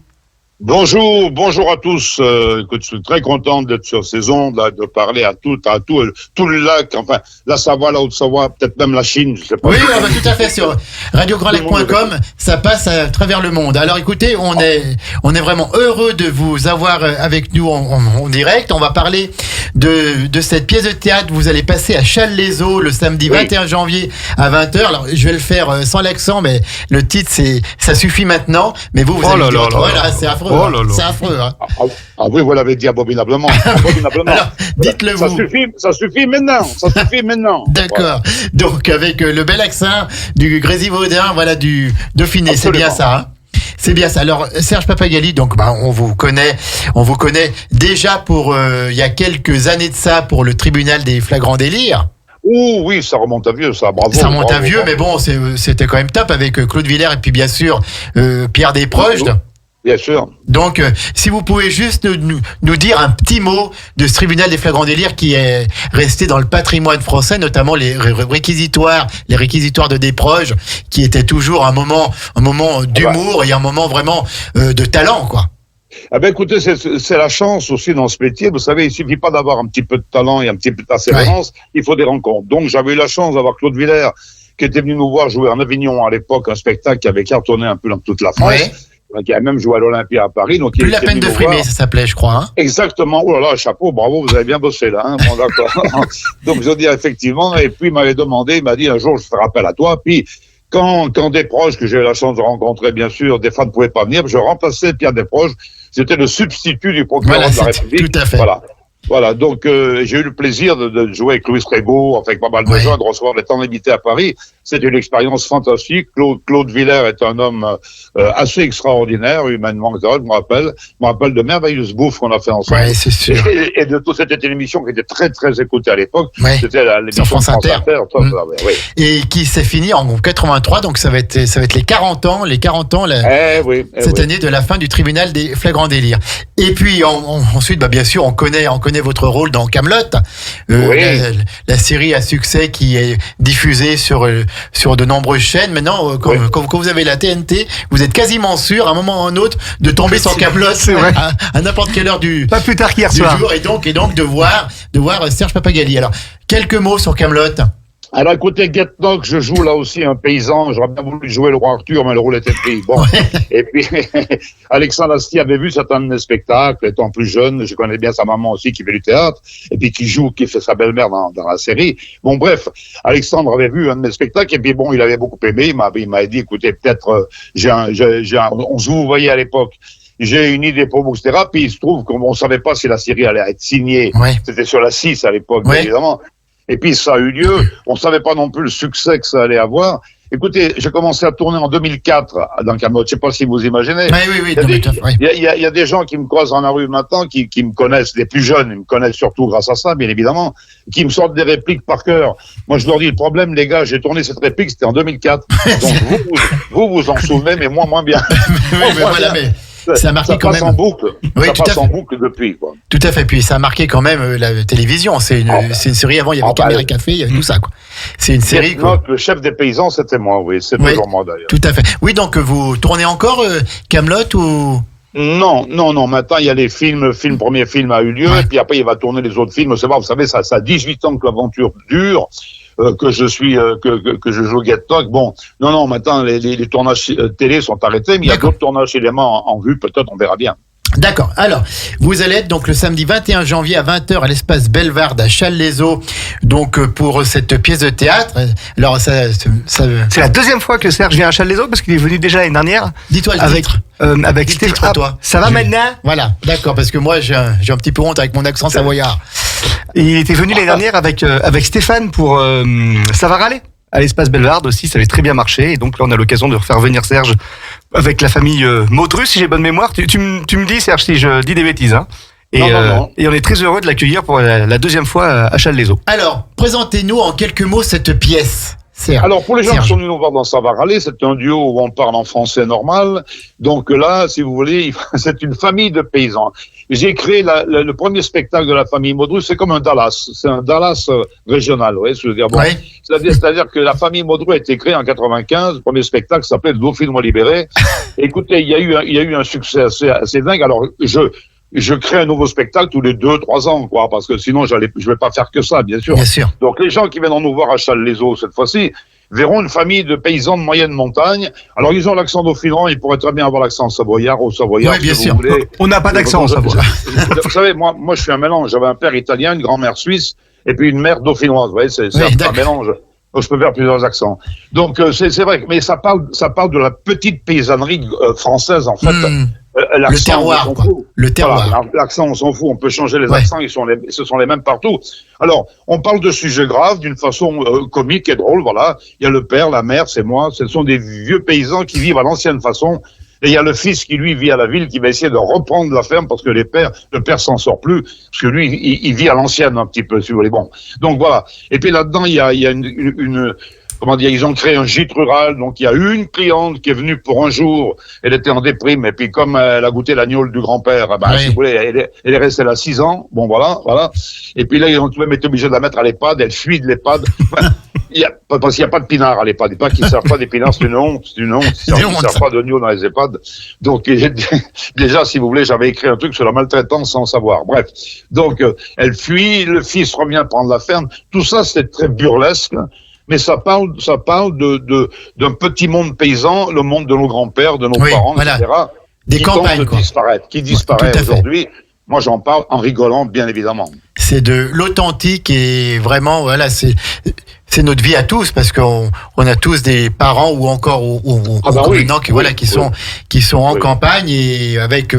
[SPEAKER 7] Bonjour à tous. Écoute, je suis très content d'être sur ces ondes, là, de parler à tout le lac, enfin, la Savoie, la Haute-Savoie, peut-être même la Chine, je sais pas.
[SPEAKER 3] Oui, tout à fait, sur radiograndlac.com, ça passe à travers le monde. Alors écoutez, on est vraiment heureux de vous avoir avec nous en direct. On va parler de cette pièce de théâtre. Vous allez passer à Challes-les-Eaux le samedi 21 janvier à 20h. Alors, je vais le faire sans l'accent, mais le titre, c'est Ça suffit maintenant. Mais vous allez dire, voilà, c'est affreux. C'est affreux, hein.
[SPEAKER 7] Ah oui, vous l'avez dit abominablement.
[SPEAKER 3] Alors, dites-le vous.
[SPEAKER 7] Ça suffit maintenant.
[SPEAKER 3] D'accord. Donc, avec le bel accent du Grésivaudan, voilà, du Dauphiné.
[SPEAKER 7] Absolument.
[SPEAKER 3] C'est bien ça, hein. C'est bien ça. Alors, Serge Pappagalli, donc, on vous connaît déjà pour, il y a quelques années de ça, pour le tribunal des flagrants délires.
[SPEAKER 7] Oh oui, ça remonte à vieux, ça, bravo.
[SPEAKER 3] Ça remonte
[SPEAKER 7] bravo,
[SPEAKER 3] à vieux, mais bon, c'était quand même top avec Claude Villers et puis bien sûr, Pierre Desproges.
[SPEAKER 7] Bien sûr.
[SPEAKER 3] Donc, si vous pouvez juste nous dire un petit mot de ce tribunal des flagrants délires qui est resté dans le patrimoine français, notamment les réquisitoires de Desproges, qui étaient toujours un moment d'humour et un moment vraiment de talent, quoi.
[SPEAKER 7] Ah ben écoutez, c'est la chance aussi dans ce métier. Vous savez, il suffit pas d'avoir un petit peu de talent et un petit peu de persévérance. Il faut des rencontres. Donc, j'avais eu la chance d'avoir Claude Villers qui était venu nous voir jouer en Avignon à l'époque, un spectacle qui avait cartonné un peu dans toute la France.
[SPEAKER 3] Ouais.
[SPEAKER 7] Qui a même joué à l'Olympia à Paris. Donc
[SPEAKER 3] Plus la peine de frimer, ça s'appelait, je crois. Hein.
[SPEAKER 7] Exactement. Oh là là, chapeau, bravo, vous avez bien bossé là. Hein. Bon, d'accord. Donc je dis effectivement, et puis il m'avait demandé, il m'a dit un jour je ferai appel à toi. Puis quand Desproges, que j'ai eu la chance de rencontrer, bien sûr, des fois ne pouvaient pas venir, je remplaçais Pierre Desproges. C'était le substitut du procureur de la République.
[SPEAKER 3] Tout à fait.
[SPEAKER 7] Voilà, donc j'ai eu le plaisir de jouer avec Louis Trébeau, avec pas mal de gens, de recevoir des temps d'invités à Paris. C'était une expérience fantastique. Claude Villers est un homme assez extraordinaire, humainement. Je me rappelle de merveilleuses bouffes qu'on a fait ensemble.
[SPEAKER 3] Ouais, c'est sûr.
[SPEAKER 7] Et de tout, c'était une émission qui était très très écoutée à l'époque.
[SPEAKER 3] Ouais.
[SPEAKER 7] C'était l'émission
[SPEAKER 3] France Inter.
[SPEAKER 7] Oui.
[SPEAKER 3] Et qui s'est fini en 83, donc ça va être les 40 ans cette année de la fin du tribunal des flagrants délires. Et puis ensuite, bien sûr, on connaît votre rôle dans Kaamelott, la série à succès qui est diffusée sur de nombreuses chaînes. Maintenant, quand vous avez la TNT, vous êtes quasiment sûr, à un moment ou à un autre, de tomber sur Kaamelott à n'importe quelle heure pas plus tard qu'hier soir. Jour, et donc de voir Serge Pappagalli. Alors, quelques mots sur Kaamelott.
[SPEAKER 7] Alors, écoutez, Get Knock, je joue là aussi un paysan. J'aurais bien voulu jouer le roi Arthur, mais le rôle était pris. Bon. Et puis, Alexandre Astier avait vu certains de mes spectacles, étant plus jeune. Je connais bien sa maman aussi, qui fait du théâtre, et puis qui fait sa belle-mère dans la série. Bon, bref, Alexandre avait vu un de mes spectacles, et puis bon, il avait beaucoup aimé. Il m'a dit, écoutez, peut-être, on se vous voyait à l'époque. J'ai une idée pour vous, etc. Puis il se trouve qu'on savait pas si la série allait être signée. Ouais. C'était sur la 6 à l'époque, évidemment. Et puis ça a eu lieu. On savait pas non plus le succès que ça allait avoir. Écoutez, j'ai commencé à tourner en 2004 dans Kaamelott. Je sais pas si vous imaginez.
[SPEAKER 3] Oui.
[SPEAKER 7] Il y a des gens qui me croisent dans la rue maintenant, qui me connaissent, des plus jeunes, ils me connaissent surtout grâce à ça, bien évidemment, qui me sortent des répliques par cœur. Moi, je leur dis, le problème, les gars, j'ai tourné cette réplique, c'était en 2004. Donc vous en souvenez, mais moi, moins bien.
[SPEAKER 3] Ça a marqué quand même.
[SPEAKER 7] En boucle.
[SPEAKER 3] Oui,
[SPEAKER 7] ça passe en boucle depuis, quoi.
[SPEAKER 3] Tout à fait. Puis ça a marqué quand même la télévision. C'est une série. Avant, il y avait Caméra Café, il y avait tout ça, quoi. C'est une série.
[SPEAKER 7] Le chef des paysans, c'était moi, oui. C'est toujours moi, d'ailleurs.
[SPEAKER 3] Tout à fait. Oui, donc vous tournez encore Kaamelott ou?
[SPEAKER 7] Non. Maintenant, il y a les films. Premier film a eu lieu, et puis après, il va tourner les autres films. C'est vrai, vous savez, ça a 18 ans que l'aventure dure. Que je joue Get Knock. Bon, non, maintenant, les tournages télé sont arrêtés, mais il y a d'autres tournages éléments en vue, peut-être, on verra bien.
[SPEAKER 3] D'accord. Alors, vous allez être donc le samedi 21 janvier à 20h à l'espace Bellevarde à Challes-les-Eaux, donc pour cette pièce de théâtre. Alors, c'est
[SPEAKER 5] la deuxième fois que Serge vient à Challes-les-Eaux, parce qu'il est venu déjà l'année dernière.
[SPEAKER 3] Dis-toi le titre.
[SPEAKER 5] Avec Stéphane.
[SPEAKER 3] Toi.
[SPEAKER 5] Ça va maintenant?
[SPEAKER 3] Voilà, d'accord, parce que moi, j'ai un petit peu honte avec mon accent savoyard.
[SPEAKER 5] Et il était venu l'année dernière avec Stéphane pour Ça va râler à l'espace Bellevarde aussi, ça avait très bien marché. Et donc là, on a l'occasion de refaire venir Serge avec la famille Maudru, si j'ai bonne mémoire. Tu me dis, Serge, si je dis des bêtises. Hein. Et on est très heureux de l'accueillir pour la deuxième fois à Challes-les-Eaux.
[SPEAKER 3] Alors, présentez-nous en quelques mots cette pièce.
[SPEAKER 7] Alors, pour les gens
[SPEAKER 3] Serge.
[SPEAKER 7] qui sont venus nous voir dans Savaralé, c'est un duo où on parle en français normal. Donc là, si vous voulez, c'est une famille de paysans. J'ai créé le premier spectacle de la famille Modru, c'est comme un Dallas. C'est un Dallas régional, vous voyez ce que je veux dire. Bon,
[SPEAKER 3] Ouais.
[SPEAKER 7] c'est-à-dire que la famille Modru a été créée en 95. Le premier spectacle s'appelait Dauphinement libéré. Écoutez, il y a eu un succès assez dingue. Alors, je crée un nouveau spectacle tous les 2-3 ans, quoi, parce que sinon, je vais pas faire que ça, bien sûr.
[SPEAKER 3] Bien sûr.
[SPEAKER 7] Donc, les gens qui viennent nous voir à Challes-les-Eaux, cette fois-ci, verront une famille de paysans de moyenne montagne. Alors, ils ont l'accent dauphinois, ils pourraient très bien avoir l'accent savoyard ou savoyard,
[SPEAKER 3] Oui, bien
[SPEAKER 7] si
[SPEAKER 3] sûr.
[SPEAKER 7] vous voulez.
[SPEAKER 5] On n'a pas d'accent, ça va.
[SPEAKER 7] Vous savez, moi, je suis un mélange. J'avais un père italien, une grand-mère suisse, et puis une mère dauphinoise. Vous voyez, c'est
[SPEAKER 3] Oui,
[SPEAKER 7] un
[SPEAKER 3] d'accord.
[SPEAKER 7] mélange. Donc, je peux faire plusieurs accents. Donc, c'est vrai, mais ça parle de la petite paysannerie française, en fait.
[SPEAKER 3] Le
[SPEAKER 7] L'accent,
[SPEAKER 3] terroir,
[SPEAKER 7] on s'en
[SPEAKER 3] quoi.
[SPEAKER 7] fout.
[SPEAKER 3] Le terroir.
[SPEAKER 7] Voilà, l'accent, on s'en fout. On peut changer les
[SPEAKER 3] Ouais.
[SPEAKER 7] accents. Ce sont les mêmes partout. Alors, on parle de sujets graves d'une façon comique et drôle. Voilà. Il y a le père, la mère, c'est moi. Ce sont des vieux paysans qui vivent à l'ancienne façon. Et il y a le fils qui, lui, vit à la ville, qui va essayer de reprendre la ferme parce que le père s'en sort plus. Parce que lui, il vit à l'ancienne un petit peu, si vous voulez. Bon. Donc, voilà. Et puis là-dedans, il y a une comment dire, ils ont créé un gîte rural. Donc, il y a une cliente qui est venue pour un jour. Elle était en déprime. Et puis, comme elle a goûté l'agneau du grand-père,
[SPEAKER 3] Oui.
[SPEAKER 7] si vous voulez, elle est restée là 6 ans. Bon, voilà. Et puis là, ils ont tout de même été obligés de la mettre à l'EHPAD. Elle fuit de l'EHPAD. Parce qu'il n'y a pas de pinard à l'EHPAD. Pas qu'ils ne servent pas des pinards, c'est une honte. Ils ne servent pas d'oignons dans les EHPAD. Donc, déjà, si vous voulez, j'avais écrit un truc sur la maltraitance sans savoir. Bref. Donc, elle fuit, le fils revient prendre la ferme. Tout ça, c'est très burlesque. Mais ça parle d'un petit monde paysan, le monde de nos grands-pères, de nos
[SPEAKER 3] Oui,
[SPEAKER 7] parents,
[SPEAKER 3] voilà.
[SPEAKER 7] etc.
[SPEAKER 3] Des
[SPEAKER 7] qui
[SPEAKER 3] campagnes,
[SPEAKER 7] tente de
[SPEAKER 3] quoi.
[SPEAKER 7] disparaître, qui
[SPEAKER 3] tout
[SPEAKER 7] disparaît
[SPEAKER 3] à fait.
[SPEAKER 7] aujourd'hui. Moi, j'en parle en rigolant, bien évidemment.
[SPEAKER 3] C'est de l'authentique et vraiment, voilà, c'est notre vie à tous parce qu'on a tous des parents ou encore ou communants qui, voilà, qui sont en campagne et avec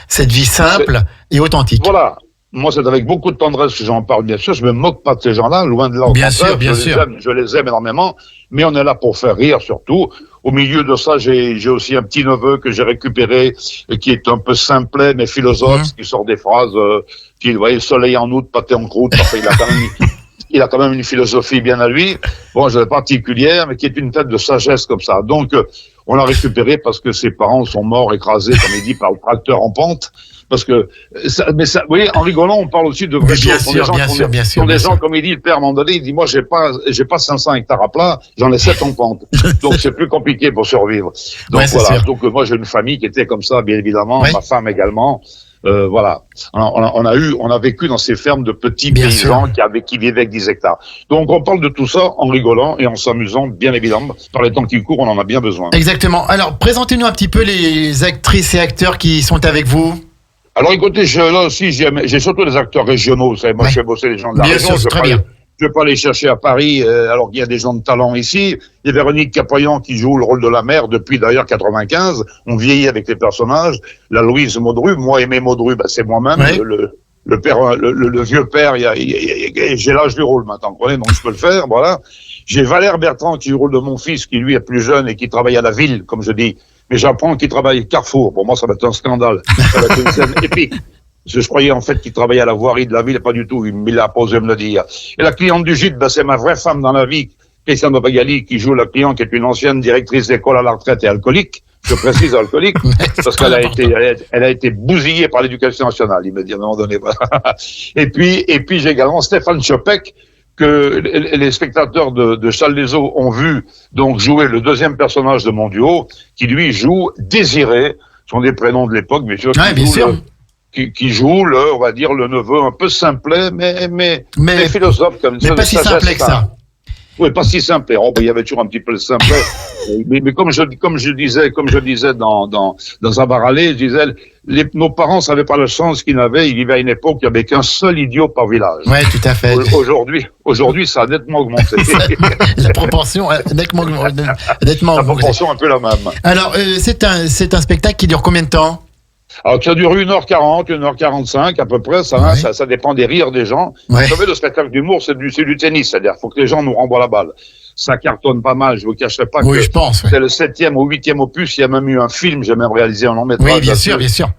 [SPEAKER 3] cette vie simple et authentique.
[SPEAKER 7] Voilà. Moi, c'est avec beaucoup de tendresse que j'en parle, bien sûr. Je me moque pas de ces gens-là, loin de là. Au
[SPEAKER 3] Bien
[SPEAKER 7] contraire,
[SPEAKER 3] sûr, bien sûr.
[SPEAKER 7] Je les aime énormément, mais on est là pour faire rire, surtout. Au milieu de ça, j'ai aussi un petit neveu que j'ai récupéré, qui est un peu simplet, mais philosophe, qui sort des phrases, qui, vous voyez, soleil en août, pâté en croûte. Enfin, il a quand même une philosophie bien à lui. Bon, je l'ai particulière, mais qui est une tête de sagesse comme ça. Donc, on l'a récupéré parce que ses parents sont morts écrasés, comme il dit, par le tracteur en pente. Parce que, vous voyez, en rigolant, on parle aussi de vraies
[SPEAKER 3] Bien
[SPEAKER 7] choses.
[SPEAKER 3] sûr, bien sûr, bien sûr.
[SPEAKER 7] Des gens, comme il dit, le père, à un moment donné, il dit, moi, j'ai pas 500 hectares à plat, j'en ai 7 en pente. Donc, c'est plus compliqué pour survivre. Donc,
[SPEAKER 3] Ouais, c'est
[SPEAKER 7] voilà.
[SPEAKER 3] sûr.
[SPEAKER 7] Donc, moi, j'ai une famille qui était comme ça, bien évidemment,
[SPEAKER 3] Ouais.
[SPEAKER 7] ma femme également. Voilà. On a vécu dans ces fermes de petits
[SPEAKER 3] Bien
[SPEAKER 7] paysans qui vivaient avec 10 hectares. Donc, on parle de tout ça en rigolant et en s'amusant, bien évidemment. Par les temps qui courent, on en a bien besoin.
[SPEAKER 3] Exactement. Alors, présentez-nous un petit peu les actrices et acteurs qui sont avec vous.
[SPEAKER 7] Alors écoutez, là aussi, j'ai surtout des acteurs régionaux. Vous savez, moi,
[SPEAKER 3] Ouais.
[SPEAKER 7] je fais bosser les gens de la
[SPEAKER 3] Bien
[SPEAKER 7] région.
[SPEAKER 3] sûr, c'est très bien.
[SPEAKER 7] Je ne vais pas les chercher à Paris, alors qu'il y a des gens de talent ici. Il y a Véronique Capoyan qui joue le rôle de la mère depuis d'ailleurs 95. On vieillit avec les personnages. La Louise Modru, moi Aimé Modru, c'est moi-même.
[SPEAKER 3] Ouais.
[SPEAKER 7] Le père, le vieux père, j'ai l'âge du rôle maintenant, vous comprenez, donc je peux le faire, voilà. J'ai Valère Bertrand qui joue le rôle de mon fils, qui lui est plus jeune et qui travaille à la ville, comme je dis. Mais j'apprends qu'il travaille au Carrefour. Pour moi, ça va être un scandale. Ça va être une scène épique. Je croyais en fait qu'il travaillait à la voirie de la ville, et pas du tout. Il l'a posé me le dire. Et la cliente du gîte, c'est ma vraie femme dans la vie, Christiane Papagali, qui joue la cliente, qui est une ancienne directrice d'école à la retraite et alcoolique. Je précise alcoolique, parce qu'elle a été bousillée par l'éducation nationale, il me dit à un moment donné. Voilà. Et puis j'ai également Stéphane Chopek, que les spectateurs de Challes-les-Eaux ont vu donc jouer le deuxième personnage de mon duo, qui lui joue Désiré, ce sont des prénoms de l'époque, bien sûr.
[SPEAKER 3] Ouais, bien sûr.
[SPEAKER 7] Qui joue on va dire, le neveu un peu simplet, mais philosophe comme ça.
[SPEAKER 3] Mais pas si simplet que ça.
[SPEAKER 7] Oui, pas si simplet. Oh, il y avait toujours un petit peu le simplet. mais comme je disais dans Savaralé, je disais, nos parents savaient pas la chance qu'ils avaient. Il y avait à une époque, il y avait qu'un seul idiot par village.
[SPEAKER 3] Ouais, tout à fait.
[SPEAKER 7] Aujourd'hui, ça a nettement augmenté.
[SPEAKER 3] La proportion a nettement augmenté.
[SPEAKER 7] La proportion est un peu la même.
[SPEAKER 3] Alors, c'est un spectacle qui dure combien de temps?
[SPEAKER 7] Alors, ça dure 1h40, 1h45 à peu près, ça dépend des rires des gens.
[SPEAKER 3] Ouais.
[SPEAKER 7] Vous savez, le spectacle d'humour, c'est du tennis, c'est-à-dire faut que les gens nous renvoient la balle. Ça cartonne pas mal, je vous cacherai pas
[SPEAKER 3] Oui,
[SPEAKER 7] que
[SPEAKER 3] je pense. Ouais.
[SPEAKER 7] c'est le 7e ou 8e opus, il y a même eu un film, j'ai même réalisé un long métrage.
[SPEAKER 3] Oui, bien sûr, bien sûr.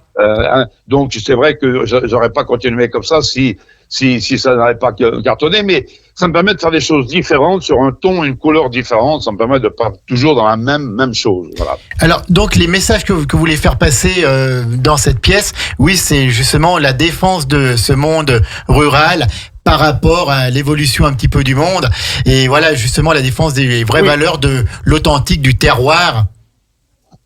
[SPEAKER 7] Donc c'est vrai que j'aurais pas continué comme ça si ça n'avait pas cartonné, mais ça me permet de faire des choses différentes sur un ton et une couleur différente. Ça me permet de pas toujours dans la même chose. Voilà.
[SPEAKER 3] Alors, donc, les messages que vous voulez faire passer dans cette pièce, oui, c'est justement la défense de ce monde rural par rapport à l'évolution un petit peu du monde. Et voilà, justement, la défense des vraies valeurs de l'authentique, du terroir.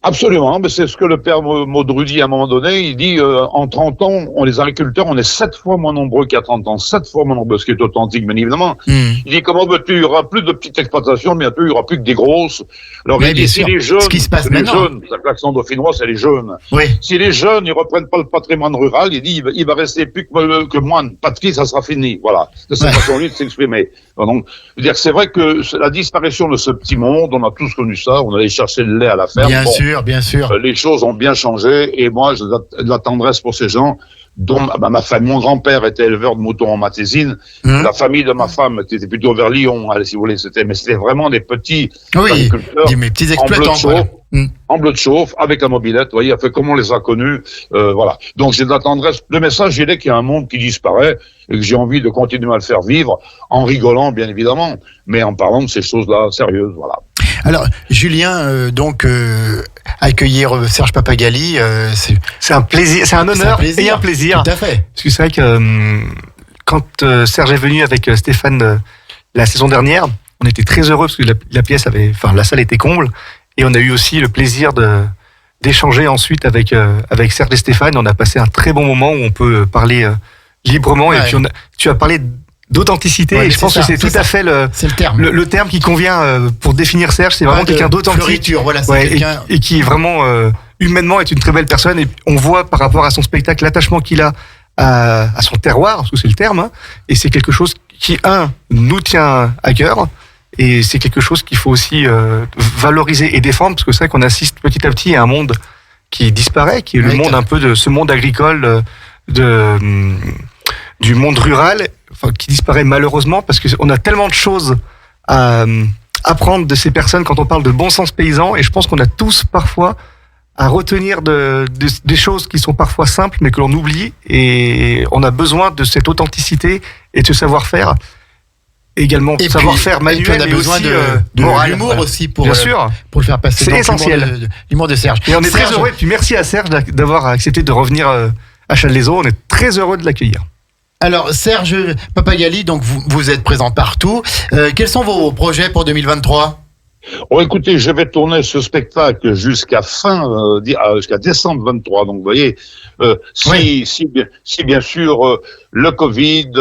[SPEAKER 7] Absolument, mais c'est ce que le père Maudru dit à un moment donné. Il dit, en 30 ans, les agriculteurs, on est 7 fois moins nombreux qu'il y a 30 ans. 7 fois moins nombreux, ce qui est authentique, bien évidemment. Il dit, comment veux-tu, il y aura plus de petites exploitations, bientôt il y aura plus que des grosses. Alors,
[SPEAKER 3] mais
[SPEAKER 7] il dit, si les jeunes,
[SPEAKER 3] ce qui se passe maintenant.
[SPEAKER 7] l'accent dauphinois, c'est les jeunes.
[SPEAKER 3] Oui.
[SPEAKER 7] Si les jeunes, ils reprennent pas le patrimoine rural, il dit, il va rester plus que moins de patrie, ça sera fini. Voilà. De cette façon-là de s'exprimer. Donc, je veux dire, c'est vrai que la disparition de ce petit monde, on a tous connu ça, on allait chercher le lait à la ferme.
[SPEAKER 3] Bien sûr.
[SPEAKER 7] Les choses ont bien changé et moi, j'ai de la tendresse pour ces gens dont ma famille, mon grand-père était éleveur de moutons en Matésine. La famille de ma femme était plutôt vers Lyon, si vous voulez, c'était vraiment des petits agriculteurs.
[SPEAKER 3] Mes petits exploitants.
[SPEAKER 7] En bleu de chauffe, avec la mobilette, vous voyez, comme on les a connus, voilà. Donc j'ai de la tendresse. Le message, il est qu'il y a un monde qui disparaît et que j'ai envie de continuer à le faire vivre en rigolant, bien évidemment, mais en parlant de ces choses-là sérieuses, voilà.
[SPEAKER 3] Alors, Julien, accueillir Serge Papagali,
[SPEAKER 5] c'est un plaisir, c'est un honneur et un plaisir.
[SPEAKER 3] Tout à fait.
[SPEAKER 5] Parce que c'est vrai que quand Serge est venu avec Stéphane la saison dernière, on était très heureux parce que la salle était comble. Et on a eu aussi le plaisir d'échanger ensuite avec Serge et Stéphane. On a passé un très bon moment où on peut parler librement. Ouais. Et puis tu as parlé d'authenticité et je pense que c'est tout à fait le terme qui convient pour définir Serge. C'est vraiment quelqu'un d'authentique.
[SPEAKER 3] Voilà,
[SPEAKER 5] et qui est vraiment humainement est une très belle personne. Et on voit par rapport à son spectacle l'attachement qu'il a à son terroir, parce que c'est le terme. Hein, et c'est quelque chose qui, nous tient à cœur. Et c'est quelque chose qu'il faut aussi valoriser et défendre, parce que c'est vrai qu'on assiste petit à petit à un monde qui disparaît, qui est le monde un peu de ce monde agricole, du monde rural, qui disparaît malheureusement, parce qu'on a tellement de choses à apprendre de ces personnes quand on parle de bon sens paysan, et je pense qu'on a tous parfois à retenir des choses qui sont parfois simples, mais que l'on oublie, et on a besoin de cette authenticité et de ce savoir-faire. Également savoir-faire manuel,
[SPEAKER 3] et on a besoin
[SPEAKER 5] aussi,
[SPEAKER 3] de
[SPEAKER 5] moral,
[SPEAKER 3] l'humour aussi pour
[SPEAKER 5] bien sûr,
[SPEAKER 3] pour le faire passer.
[SPEAKER 5] C'est essentiel.
[SPEAKER 3] L'humour de Serge.
[SPEAKER 5] Et on est très heureux. Et puis merci à Serge d'avoir accepté de revenir à Challes-les-Eaux. On est très heureux de l'accueillir.
[SPEAKER 3] Alors Serge Papagali, donc vous êtes présent partout. Quels sont vos projets pour 2023 ?
[SPEAKER 7] Écoutez, je vais tourner ce spectacle jusqu'à décembre 23. Donc, vous voyez, si bien sûr le Covid,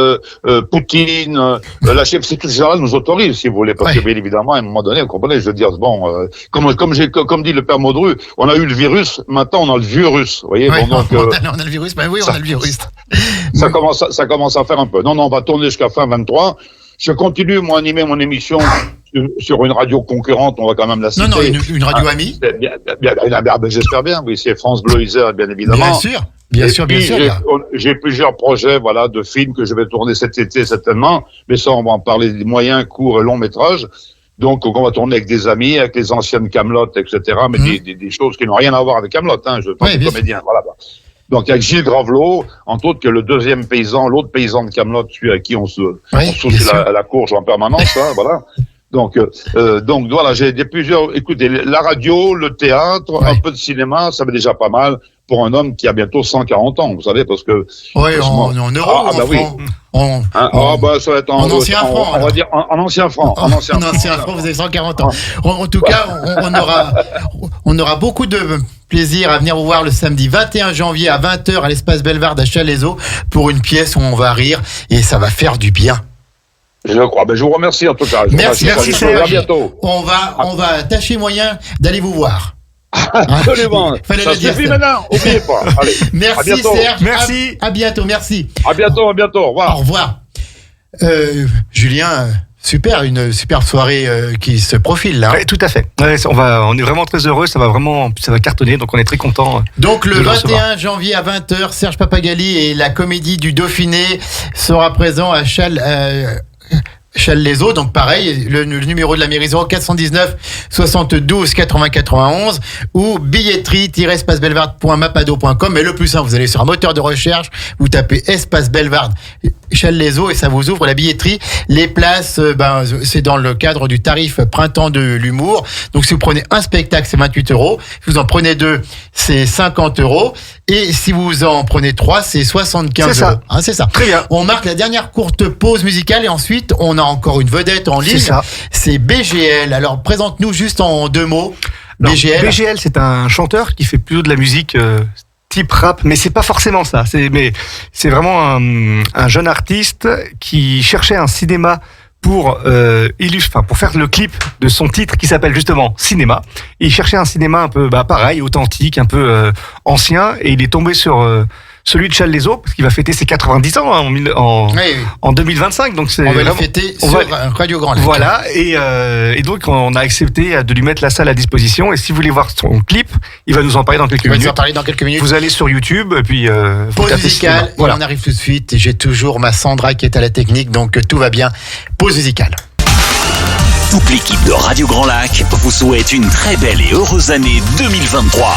[SPEAKER 7] Poutine, la chef sécurité générale nous autorise, si vous voulez, parce que bien évidemment, à un moment donné, vous comprenez, je veux dire, comme dit le père Maudru, on a eu le virus, maintenant on a le virus. Vous voyez,
[SPEAKER 3] on a le virus, on a le virus.
[SPEAKER 7] Ça commence à faire un peu. Non, on va tourner jusqu'à fin 23. Je continue, moi, à animer mon émission sur une radio concurrente, on va quand même la citer.
[SPEAKER 3] Non, une radio amie.
[SPEAKER 7] J'espère bien, oui, c'est France Bleu Isère, bien évidemment.
[SPEAKER 3] Bien sûr.
[SPEAKER 7] J'ai plusieurs projets, de films que je vais tourner cet été, certainement. Mais ça, on va en parler des moyens, courts et longs métrages. Donc, on va tourner avec des amis, avec les anciennes Kaamelott, etc. Mais des choses qui n'ont rien à voir avec Kaamelott, hein. Je parle de comédien, voilà. Donc, avec Gilles Gravelot, entre autres, que le deuxième paysan, l'autre paysan de Kaamelott, celui à qui on se soucie la courge en permanence, hein, voilà. Donc voilà, j'ai plusieurs. Écoutez, la radio, le théâtre, un peu de cinéma, ça va déjà pas mal pour un homme qui a bientôt 140 ans, vous savez, parce que.
[SPEAKER 3] Oui, en euros, en francs.
[SPEAKER 7] Ça va être
[SPEAKER 3] en ancien franc.
[SPEAKER 7] On va dire en ancien franc.
[SPEAKER 3] En ancien franc, vous avez 140 ans. En tout cas, on aura beaucoup de plaisir à venir vous voir le samedi 21 janvier à 20h à l'espace Bellevarde à Challes-les-Eaux pour une pièce où on va rire et ça va faire du bien.
[SPEAKER 7] Je crois. Je vous remercie en tout cas.
[SPEAKER 3] Merci
[SPEAKER 7] Serge. À bientôt.
[SPEAKER 3] On va tâcher moyen d'aller vous voir.
[SPEAKER 7] Absolument.
[SPEAKER 3] Fallait
[SPEAKER 7] ça
[SPEAKER 3] le dire.
[SPEAKER 7] Suffit maintenant. N'oubliez pas. Allez.
[SPEAKER 3] Merci Serge.
[SPEAKER 5] Merci.
[SPEAKER 3] À bientôt. Merci.
[SPEAKER 7] À bientôt. Au revoir.
[SPEAKER 3] Au revoir. Julien. Super, une super soirée qui se profile là.
[SPEAKER 5] Oui, tout à fait. Ouais, on est vraiment très heureux, ça va cartonner, donc on est très content.
[SPEAKER 3] Donc le 21 janvier à 20h, Serge Papagali et la comédie du Dauphiné sera présent à Challes-les-Eaux, donc pareil, le numéro de la mairie 0419 72 80 91 ou billetterie-espacebellevarde.mapado.com. Mais le plus simple, vous allez sur un moteur de recherche, vous tapez Espace Bellevarde Challes-les-Eaux et ça vous ouvre la billetterie. Les places, c'est dans le cadre du tarif Printemps de l'humour. Donc si vous prenez un spectacle, c'est 28 €. Si vous en prenez 2, c'est 50 €. Et si vous en prenez 3, c'est 75
[SPEAKER 5] C'est ça.
[SPEAKER 3] €. Hein, c'est ça.
[SPEAKER 5] Très bien.
[SPEAKER 3] On marque la dernière courte pause musicale et ensuite on a encore une vedette en ligne.
[SPEAKER 5] C'est ça.
[SPEAKER 3] C'est BGL. Alors présente-nous juste en 2 mots.
[SPEAKER 5] Alors,
[SPEAKER 3] BGL.
[SPEAKER 5] BGL, c'est un chanteur qui fait plutôt de la musique type rap, mais c'est pas forcément ça. C'est vraiment un jeune artiste qui cherchait un cinéma pour pour faire le clip de son titre qui s'appelle justement Cinéma. Et il cherchait un cinéma un peu pareil, authentique, un peu ancien, et il est tombé sur celui de Challes-les-Eaux parce qu'il va fêter ses 90 ans en 2025. Donc c'est
[SPEAKER 3] On va le
[SPEAKER 5] vraiment-
[SPEAKER 3] fêter
[SPEAKER 5] on
[SPEAKER 3] sur
[SPEAKER 5] va-
[SPEAKER 3] Radio Grand Lac.
[SPEAKER 5] Voilà, et donc on a accepté de lui mettre la salle à disposition. Et si vous voulez voir son clip, il va nous en parler dans quelques
[SPEAKER 3] On va nous en
[SPEAKER 5] minutes.
[SPEAKER 3] parler dans quelques minutes.
[SPEAKER 5] Vous allez sur YouTube et puis vous
[SPEAKER 3] Pause
[SPEAKER 5] tapez
[SPEAKER 3] musicale,
[SPEAKER 5] cinéma.
[SPEAKER 3] et
[SPEAKER 5] Voilà.
[SPEAKER 3] on arrive tout de suite. J'ai toujours ma Sandra qui est à la technique, donc tout va bien. Pause musicale.
[SPEAKER 8] Toute l'équipe de Radio Grand Lac vous souhaite une très belle et heureuse année 2023.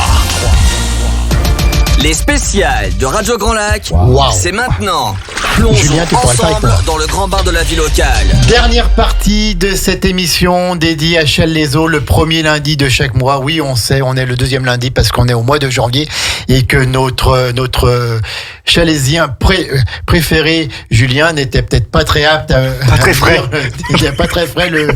[SPEAKER 2] Les spéciales de Radio Grand Lac,
[SPEAKER 3] Wow.
[SPEAKER 2] c'est maintenant. Plongeons
[SPEAKER 3] Julien, tu pourras le faire avec
[SPEAKER 2] ensemble
[SPEAKER 3] moi.
[SPEAKER 2] dans le grand bar de la vie locale.
[SPEAKER 3] Dernière partie de cette émission dédiée à Challes-les-Eaux, le premier lundi de chaque mois. Oui, on sait, on est le deuxième lundi parce qu'on est au mois de janvier et que notre Chalaisien préféré, Julien, n'était peut-être pas très apte
[SPEAKER 5] Pas très frais.
[SPEAKER 3] Il n'était pas très frais le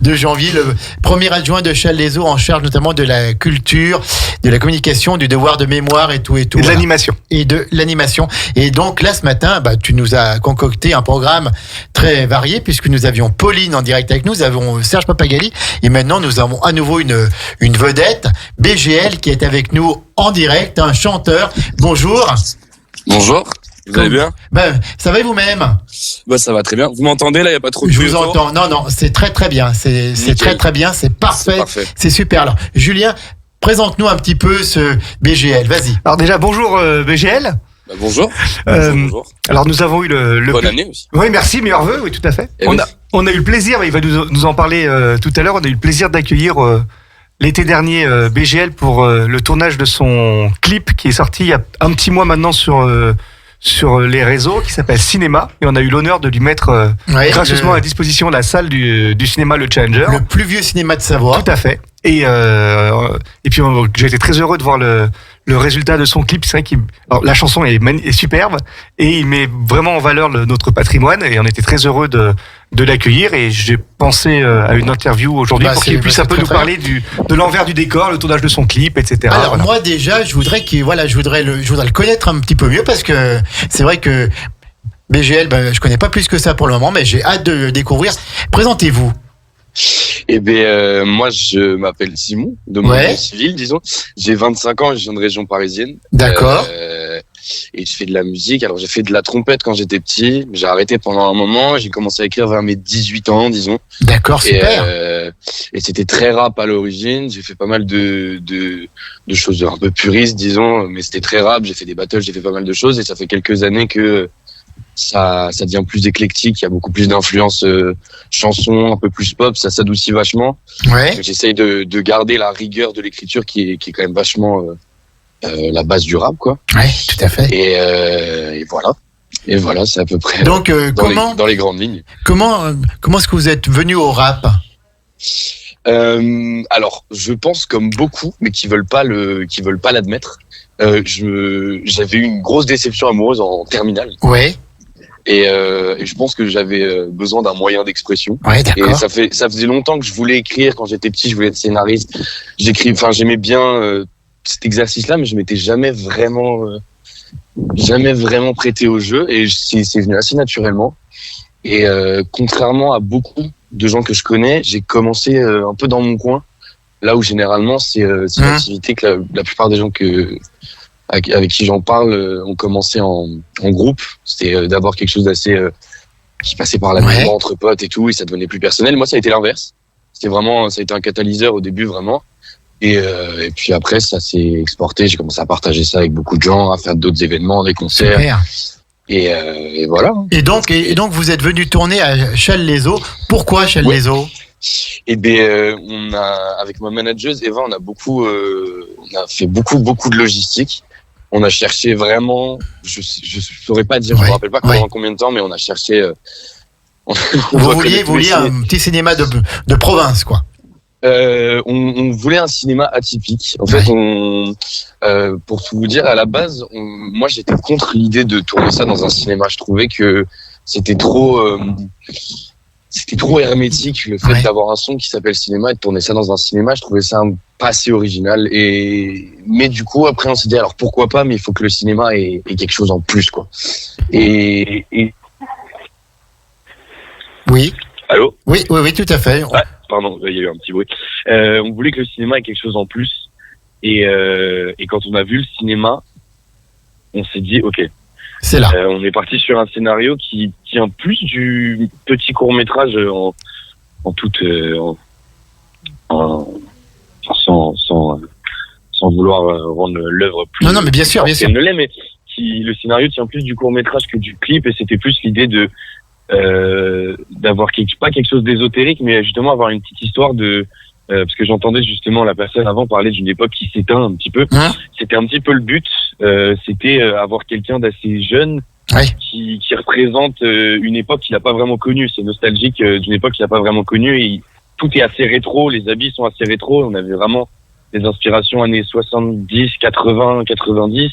[SPEAKER 3] 2 janvier. Le premier adjoint de Challes-les-Eaux en charge notamment de la culture, de la communication, du devoir de mémoire et tout.
[SPEAKER 5] Et de
[SPEAKER 3] Voilà.
[SPEAKER 5] l'animation.
[SPEAKER 3] Et de l'animation. Et donc là, ce matin, tu nous as concocté un programme très varié puisque nous avions Pauline en direct avec nous, nous avons Serge Papagali et maintenant nous avons à nouveau une vedette, BGL, qui est avec nous en direct, un chanteur. Bonjour.
[SPEAKER 9] Bonjour, vous allez bien?
[SPEAKER 3] Ça va et vous-même?
[SPEAKER 9] Ça va très bien. Vous m'entendez là, il n'y a pas trop de
[SPEAKER 3] Je
[SPEAKER 9] bruit
[SPEAKER 3] vous
[SPEAKER 9] autour
[SPEAKER 3] entends. Non, c'est très bien. C'est
[SPEAKER 9] Nickel.
[SPEAKER 3] très bien, c'est parfait.
[SPEAKER 9] C'est parfait.
[SPEAKER 3] C'est super. Alors, Julien, présente-nous un petit peu ce BGL. Vas-y.
[SPEAKER 5] Alors déjà, bonjour BGL.
[SPEAKER 9] Bonjour. Bonjour.
[SPEAKER 5] Alors nous avons eu le
[SPEAKER 9] Bonne année aussi.
[SPEAKER 5] Oui, merci, meilleurs vœux, oui, tout à fait.
[SPEAKER 9] Eh
[SPEAKER 5] On
[SPEAKER 9] oui.
[SPEAKER 5] a eu le plaisir, il va nous en parler tout à l'heure, on a eu le plaisir d'accueillir l'été dernier BGL pour le tournage de son clip qui est sorti il y a un petit mois maintenant sur les réseaux, qui s'appelle Cinéma, et on a eu l'honneur de lui mettre
[SPEAKER 3] Ouais,
[SPEAKER 5] gracieusement à disposition la salle du cinéma Le Challenger.
[SPEAKER 3] le plus vieux cinéma de Savoie.
[SPEAKER 5] Tout à fait. Et puis j'ai été très heureux de voir le résultat de son clip. C'est vrai la chanson est superbe et il met vraiment en valeur notre patrimoine, et on était très heureux de l'accueillir, et j'ai pensé à une interview aujourd'hui pour qu'il puisse un peu nous parler de l'envers du décor, le tournage de son clip, etc.
[SPEAKER 3] Alors
[SPEAKER 5] Voilà.
[SPEAKER 3] moi déjà, je voudrais le connaître un petit peu mieux parce que c'est vrai que BGL, je connais pas plus que ça pour le moment, mais j'ai hâte de le découvrir. Présentez-vous.
[SPEAKER 9] Eh bien, moi, je m'appelle Simon, de mon
[SPEAKER 3] Ouais.
[SPEAKER 9] nom civil, disons. J'ai 25 ans, je viens de région parisienne.
[SPEAKER 3] D'accord.
[SPEAKER 9] Et je fais de la musique. Alors, j'ai fait de la trompette quand j'étais petit. J'ai arrêté pendant un moment. J'ai commencé à écrire vers mes 18 ans, disons.
[SPEAKER 3] D'accord, super.
[SPEAKER 9] Et c'était très rap à l'origine. J'ai fait pas mal de choses un peu puristes, disons. Mais c'était très rap. J'ai fait des battles, j'ai fait pas mal de choses. Et ça fait quelques années que ça devient plus éclectique. Il y a beaucoup plus d'influences chansons, un peu plus pop. Ça s'adoucit vachement.
[SPEAKER 3] Ouais.
[SPEAKER 9] Donc, j'essaye de garder la rigueur de l'écriture qui est quand même vachement la base du rap, quoi.
[SPEAKER 3] Ouais, tout à fait.
[SPEAKER 9] Et voilà. Et voilà, c'est à peu près
[SPEAKER 3] Donc
[SPEAKER 9] dans les grandes lignes.
[SPEAKER 3] comment est-ce que vous êtes venu au rap?
[SPEAKER 9] Alors, je pense comme beaucoup, mais qui veulent pas l'admettre. J'avais eu une grosse déception amoureuse en terminale.
[SPEAKER 3] Ouais.
[SPEAKER 9] Et je pense que j'avais besoin d'un moyen d'expression.
[SPEAKER 3] Ouais,
[SPEAKER 9] Et
[SPEAKER 3] d'accord.
[SPEAKER 9] ça faisait longtemps que je voulais écrire. Quand j'étais petit, je voulais être scénariste. J'aimais bien cet exercice-là, mais je m'étais jamais vraiment prêté au jeu. Et c'est venu assez naturellement. Et contrairement à beaucoup de gens que je connais, j'ai commencé un peu dans mon coin. Là où généralement, c'est une activité que la plupart des gens avec qui j'en parle ont commencé en groupe. C'était d'abord quelque chose d'assez qui passait par la maison entre potes et tout, et ça devenait plus personnel. Moi, ça a été l'inverse. Ça a été un catalyseur au début, vraiment. Et puis après, ça s'est exporté. J'ai commencé à partager ça avec beaucoup de gens, à faire d'autres événements, des concerts.
[SPEAKER 3] Super.
[SPEAKER 9] Et voilà.
[SPEAKER 3] Et donc vous êtes venu tourner à Challes-les-Eaux. Pourquoi Challes-les-Eaux?
[SPEAKER 9] Et bien, avec ma manageuse Eva, on a fait beaucoup de logistique. on a cherché vraiment, je saurais pas dire, je me rappelle pas pendant combien de temps, mais on a cherché.
[SPEAKER 3] Vous vouliez un petit cinéma de province, quoi.
[SPEAKER 9] On voulait un cinéma atypique. En fait, pour tout vous dire, à la base, moi j'étais contre l'idée de tourner ça dans un cinéma. Je trouvais que c'était trop hermétique, le fait d'avoir un son qui s'appelle cinéma et de tourner ça dans un cinéma. Je trouvais ça pas assez original. Mais du coup, après, on s'est dit alors pourquoi pas, mais il faut que le cinéma ait quelque chose en plus, quoi. Et...
[SPEAKER 3] Oui.
[SPEAKER 9] Allô?
[SPEAKER 3] Oui, tout à fait.
[SPEAKER 9] Ouais, pardon, il y a eu un petit bruit. On voulait que le cinéma ait quelque chose en plus. Et quand on a vu le cinéma, on s'est dit, ok.
[SPEAKER 3] C'est là.
[SPEAKER 9] On est parti sur un scénario qui tient plus du petit court-métrage sans vouloir rendre l'œuvre plus.
[SPEAKER 3] Non, mais bien sûr.
[SPEAKER 9] qu'elle ne l'est, mais le scénario tient plus du court-métrage que du clip, et c'était plus l'idée d'avoir pas quelque chose d'ésotérique, mais justement avoir une petite histoire parce que j'entendais justement la personne avant parler d'une époque qui s'éteint un petit peu. C'était un petit peu le but, c'était avoir quelqu'un d'assez jeune qui représente une époque qu'il n'a pas vraiment connue. C'est nostalgique d'une époque qu'il n'a pas vraiment connue, et tout est assez rétro, les habits sont assez rétro. On avait vraiment des inspirations années 70, 80, 90,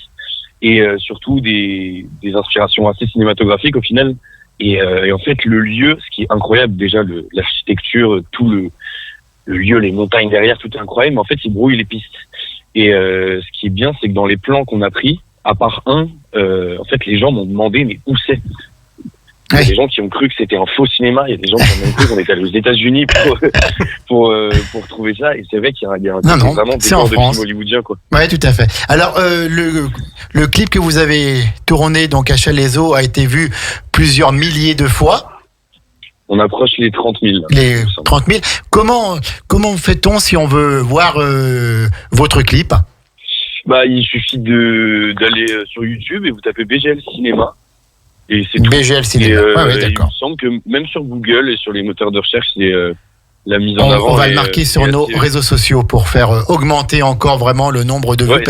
[SPEAKER 9] et surtout des inspirations assez cinématographiques au final. Et en fait, le lieu, ce qui est incroyable, déjà l'architecture, tout le lieu, les montagnes derrière, tout est incroyable, mais en fait, il brouille les pistes. Et ce qui est bien, c'est que dans les plans qu'on a pris, à part en fait, les gens m'ont demandé, mais où c'est? Il y a des gens qui ont cru que c'était un faux cinéma, il y a des gens qui ont même cru qu'on était allé aux États-Unis pour trouver ça, et c'est vrai qu'il y a vraiment des décor de film hollywoodien, quoi.
[SPEAKER 3] Ouais, tout à fait. Alors, le clip que vous avez tourné donc à Chalaiseau a été vu plusieurs milliers de fois.
[SPEAKER 9] On approche les 30 000.
[SPEAKER 3] Les 30 000. Comment fait-on si on veut voir votre clip?
[SPEAKER 9] Il suffit d'aller sur YouTube et vous tapez BGL Cinéma. Et c'est
[SPEAKER 3] BGL Cinéma.
[SPEAKER 9] Il
[SPEAKER 3] D'accord.
[SPEAKER 9] me semble que même sur Google et sur les moteurs de recherche, c'est la mise en avant.
[SPEAKER 3] On va le marquer sur nos réseaux sociaux pour faire augmenter encore vraiment le nombre de vues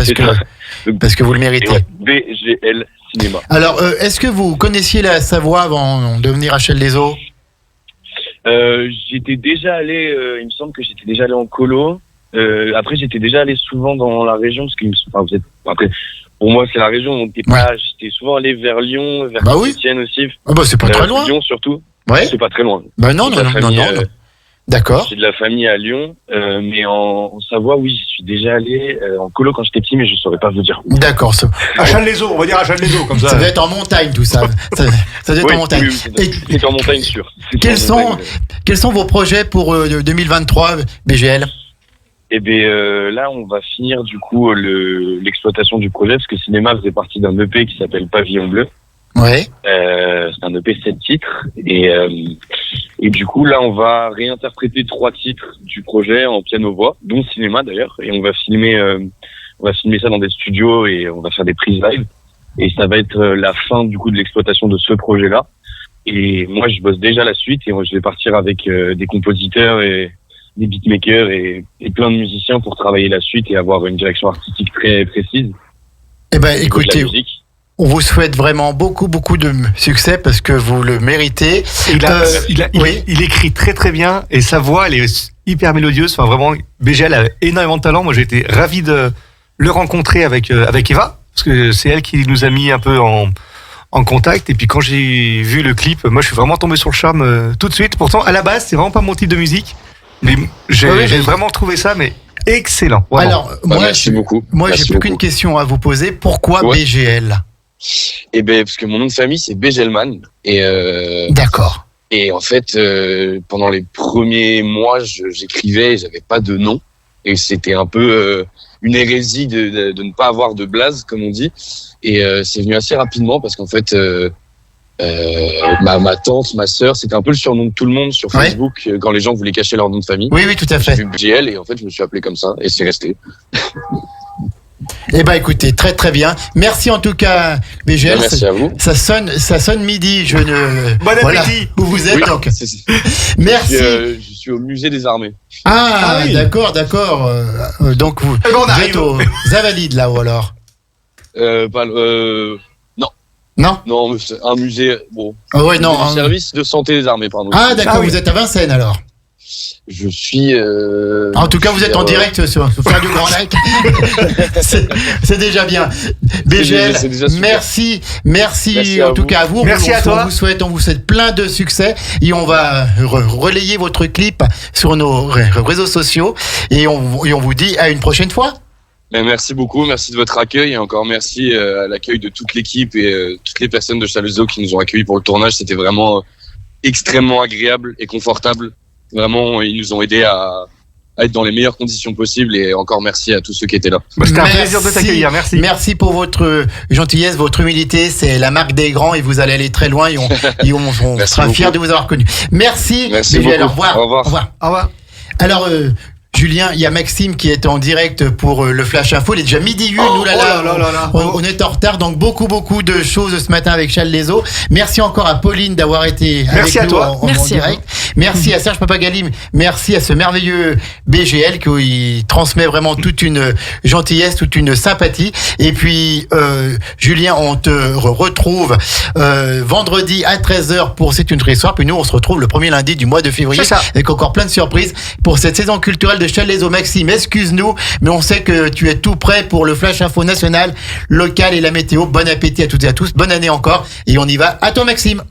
[SPEAKER 3] parce que vous le méritez.
[SPEAKER 9] BGL Cinéma.
[SPEAKER 3] Alors, est-ce que vous connaissiez la Savoie avant de venir à Chalaiseau?
[SPEAKER 9] J'étais déjà allé, il me semble que j'étais déjà allé en colo. Après, j'étais déjà allé souvent dans la région, parce que après, pour moi, c'est la région, donc j'étais souvent allé vers Lyon, vers Saint-Étienne aussi.
[SPEAKER 3] C'est pas très loin.
[SPEAKER 9] Lyon surtout.
[SPEAKER 3] Ouais.
[SPEAKER 9] C'est pas très loin.
[SPEAKER 3] Non. D'accord.
[SPEAKER 9] J'ai de la famille à Lyon, mais en Savoie, oui, j'y suis déjà allé en colo quand j'étais petit, mais je saurais pas vous dire.
[SPEAKER 3] D'accord.
[SPEAKER 5] À Chalaiseau, on va dire à Chalaiseau, comme ça.
[SPEAKER 3] Ça doit être en montagne, tout ça. Ça doit être en montagne.
[SPEAKER 9] Oui, c'est en montagne, sûr.
[SPEAKER 3] Quels sont vos projets pour 2023, BGL?
[SPEAKER 9] Eh bien, là, on va finir du coup l'exploitation du projet, parce que Cinéma faisait partie d'un EP qui s'appelle Pavillon Bleu.
[SPEAKER 3] Ouais.
[SPEAKER 9] C'est un EP 7 titres, et du coup là, on va réinterpréter 3 titres du projet en piano-voix, dont Cinéma d'ailleurs, et on va filmer ça dans des studios, et on va faire des prises live, et ça va être la fin du coup de l'exploitation de ce projet-là. Et moi, je bosse déjà la suite, et je vais partir avec des compositeurs et des beatmakers et plein de musiciens pour travailler la suite et avoir une direction artistique très précise.
[SPEAKER 3] Eh ben, écoutez, on vous souhaite vraiment beaucoup de succès parce que vous le méritez.
[SPEAKER 5] Il écrit très très bien, et sa voix, elle est hyper mélodieuse. Enfin, vraiment, BGL a énormément de talent. Moi, j'ai été ravi de le rencontrer avec Eva, parce que c'est elle qui nous a mis un peu en contact. Et puis quand j'ai vu le clip, moi, je suis vraiment tombé sur le charme tout de suite. Pourtant, à la base, c'est vraiment pas mon type de musique. Mais j'ai vraiment trouvé ça, excellent. Vraiment.
[SPEAKER 3] Alors,
[SPEAKER 9] merci beaucoup.
[SPEAKER 3] Moi, j'ai plus qu'une question à vous poser. Pourquoi BGL?
[SPEAKER 9] Eh ben, parce que mon nom de famille, c'est Begelman.
[SPEAKER 3] D'accord.
[SPEAKER 9] Et en fait, pendant les premiers mois, j'écrivais, j'avais pas de nom. Et c'était un peu une hérésie de ne pas avoir de blaze, comme on dit. Et c'est venu assez rapidement, parce qu'en fait, ma tante, ma sœur, c'était un peu le surnom de tout le monde sur Facebook quand les gens voulaient cacher leur nom de famille.
[SPEAKER 3] Oui, tout à fait.
[SPEAKER 9] J'ai vu BGL, et en fait, je me suis appelé comme ça, et c'est resté.
[SPEAKER 3] Eh ben, écoutez, très très bien. Merci en tout cas, BGL.
[SPEAKER 9] Merci à vous.
[SPEAKER 3] Ça sonne midi.
[SPEAKER 5] Bon appétit.
[SPEAKER 3] Voilà où vous êtes. Donc. Merci.
[SPEAKER 9] Je suis au musée des armées.
[SPEAKER 3] Ah oui. D'accord. Donc vous êtes aux Invalides là-haut alors. Non,
[SPEAKER 9] mais c'est un musée. Bon.
[SPEAKER 3] Ah ouais, non.
[SPEAKER 9] Un service de santé des armées, pardon.
[SPEAKER 3] Ah d'accord, vous êtes à Vincennes alors.
[SPEAKER 9] Je suis.
[SPEAKER 3] En tout cas, vous êtes en direct sur Radio Grand Lac. c'est déjà bien. BGL,
[SPEAKER 9] c'est déjà super.
[SPEAKER 3] merci en tout cas à vous.
[SPEAKER 5] Merci à toi.
[SPEAKER 3] On vous souhaite plein de succès et on va relayer votre clip sur nos réseaux sociaux et on vous dit à une prochaine fois.
[SPEAKER 9] Mais merci beaucoup, merci de votre accueil et encore merci à l'accueil de toute l'équipe et toutes les personnes de Chalaiseau qui nous ont accueillis pour le tournage. C'était vraiment extrêmement agréable et confortable. Vraiment, ils nous ont aidés à être dans les meilleures conditions possibles et encore merci à tous ceux qui étaient là.
[SPEAKER 5] C'était un plaisir de t'accueillir, merci.
[SPEAKER 3] Merci pour votre gentillesse, votre humilité, c'est la marque des grands et vous allez aller très loin et on sera fiers de vous avoir connu. Merci
[SPEAKER 9] beaucoup.
[SPEAKER 3] Au revoir.
[SPEAKER 9] Au revoir.
[SPEAKER 3] Alors, Julien, il y a Maxime qui est en direct pour le Flash Info. Il est déjà midi 1. On est en retard, donc beaucoup de choses ce matin avec Chalaiseau. Merci encore à Pauline d'avoir été avec nous en direct. Merci à Serge Papagalim. Merci à ce merveilleux BGL qui transmet vraiment toute une gentillesse, toute une sympathie. Et puis, Julien, on te retrouve vendredi à 13h pour C'est une vraie histoire. Puis nous, on se retrouve le premier lundi du mois de février avec encore plein de surprises pour cette saison culturelle de Chalaiseau. Maxime, excuse-nous, mais on sait que tu es tout prêt pour le Flash Info national, local et la météo. Bon appétit à toutes et à tous. Bonne année encore. Et on y va. À toi, Maxime.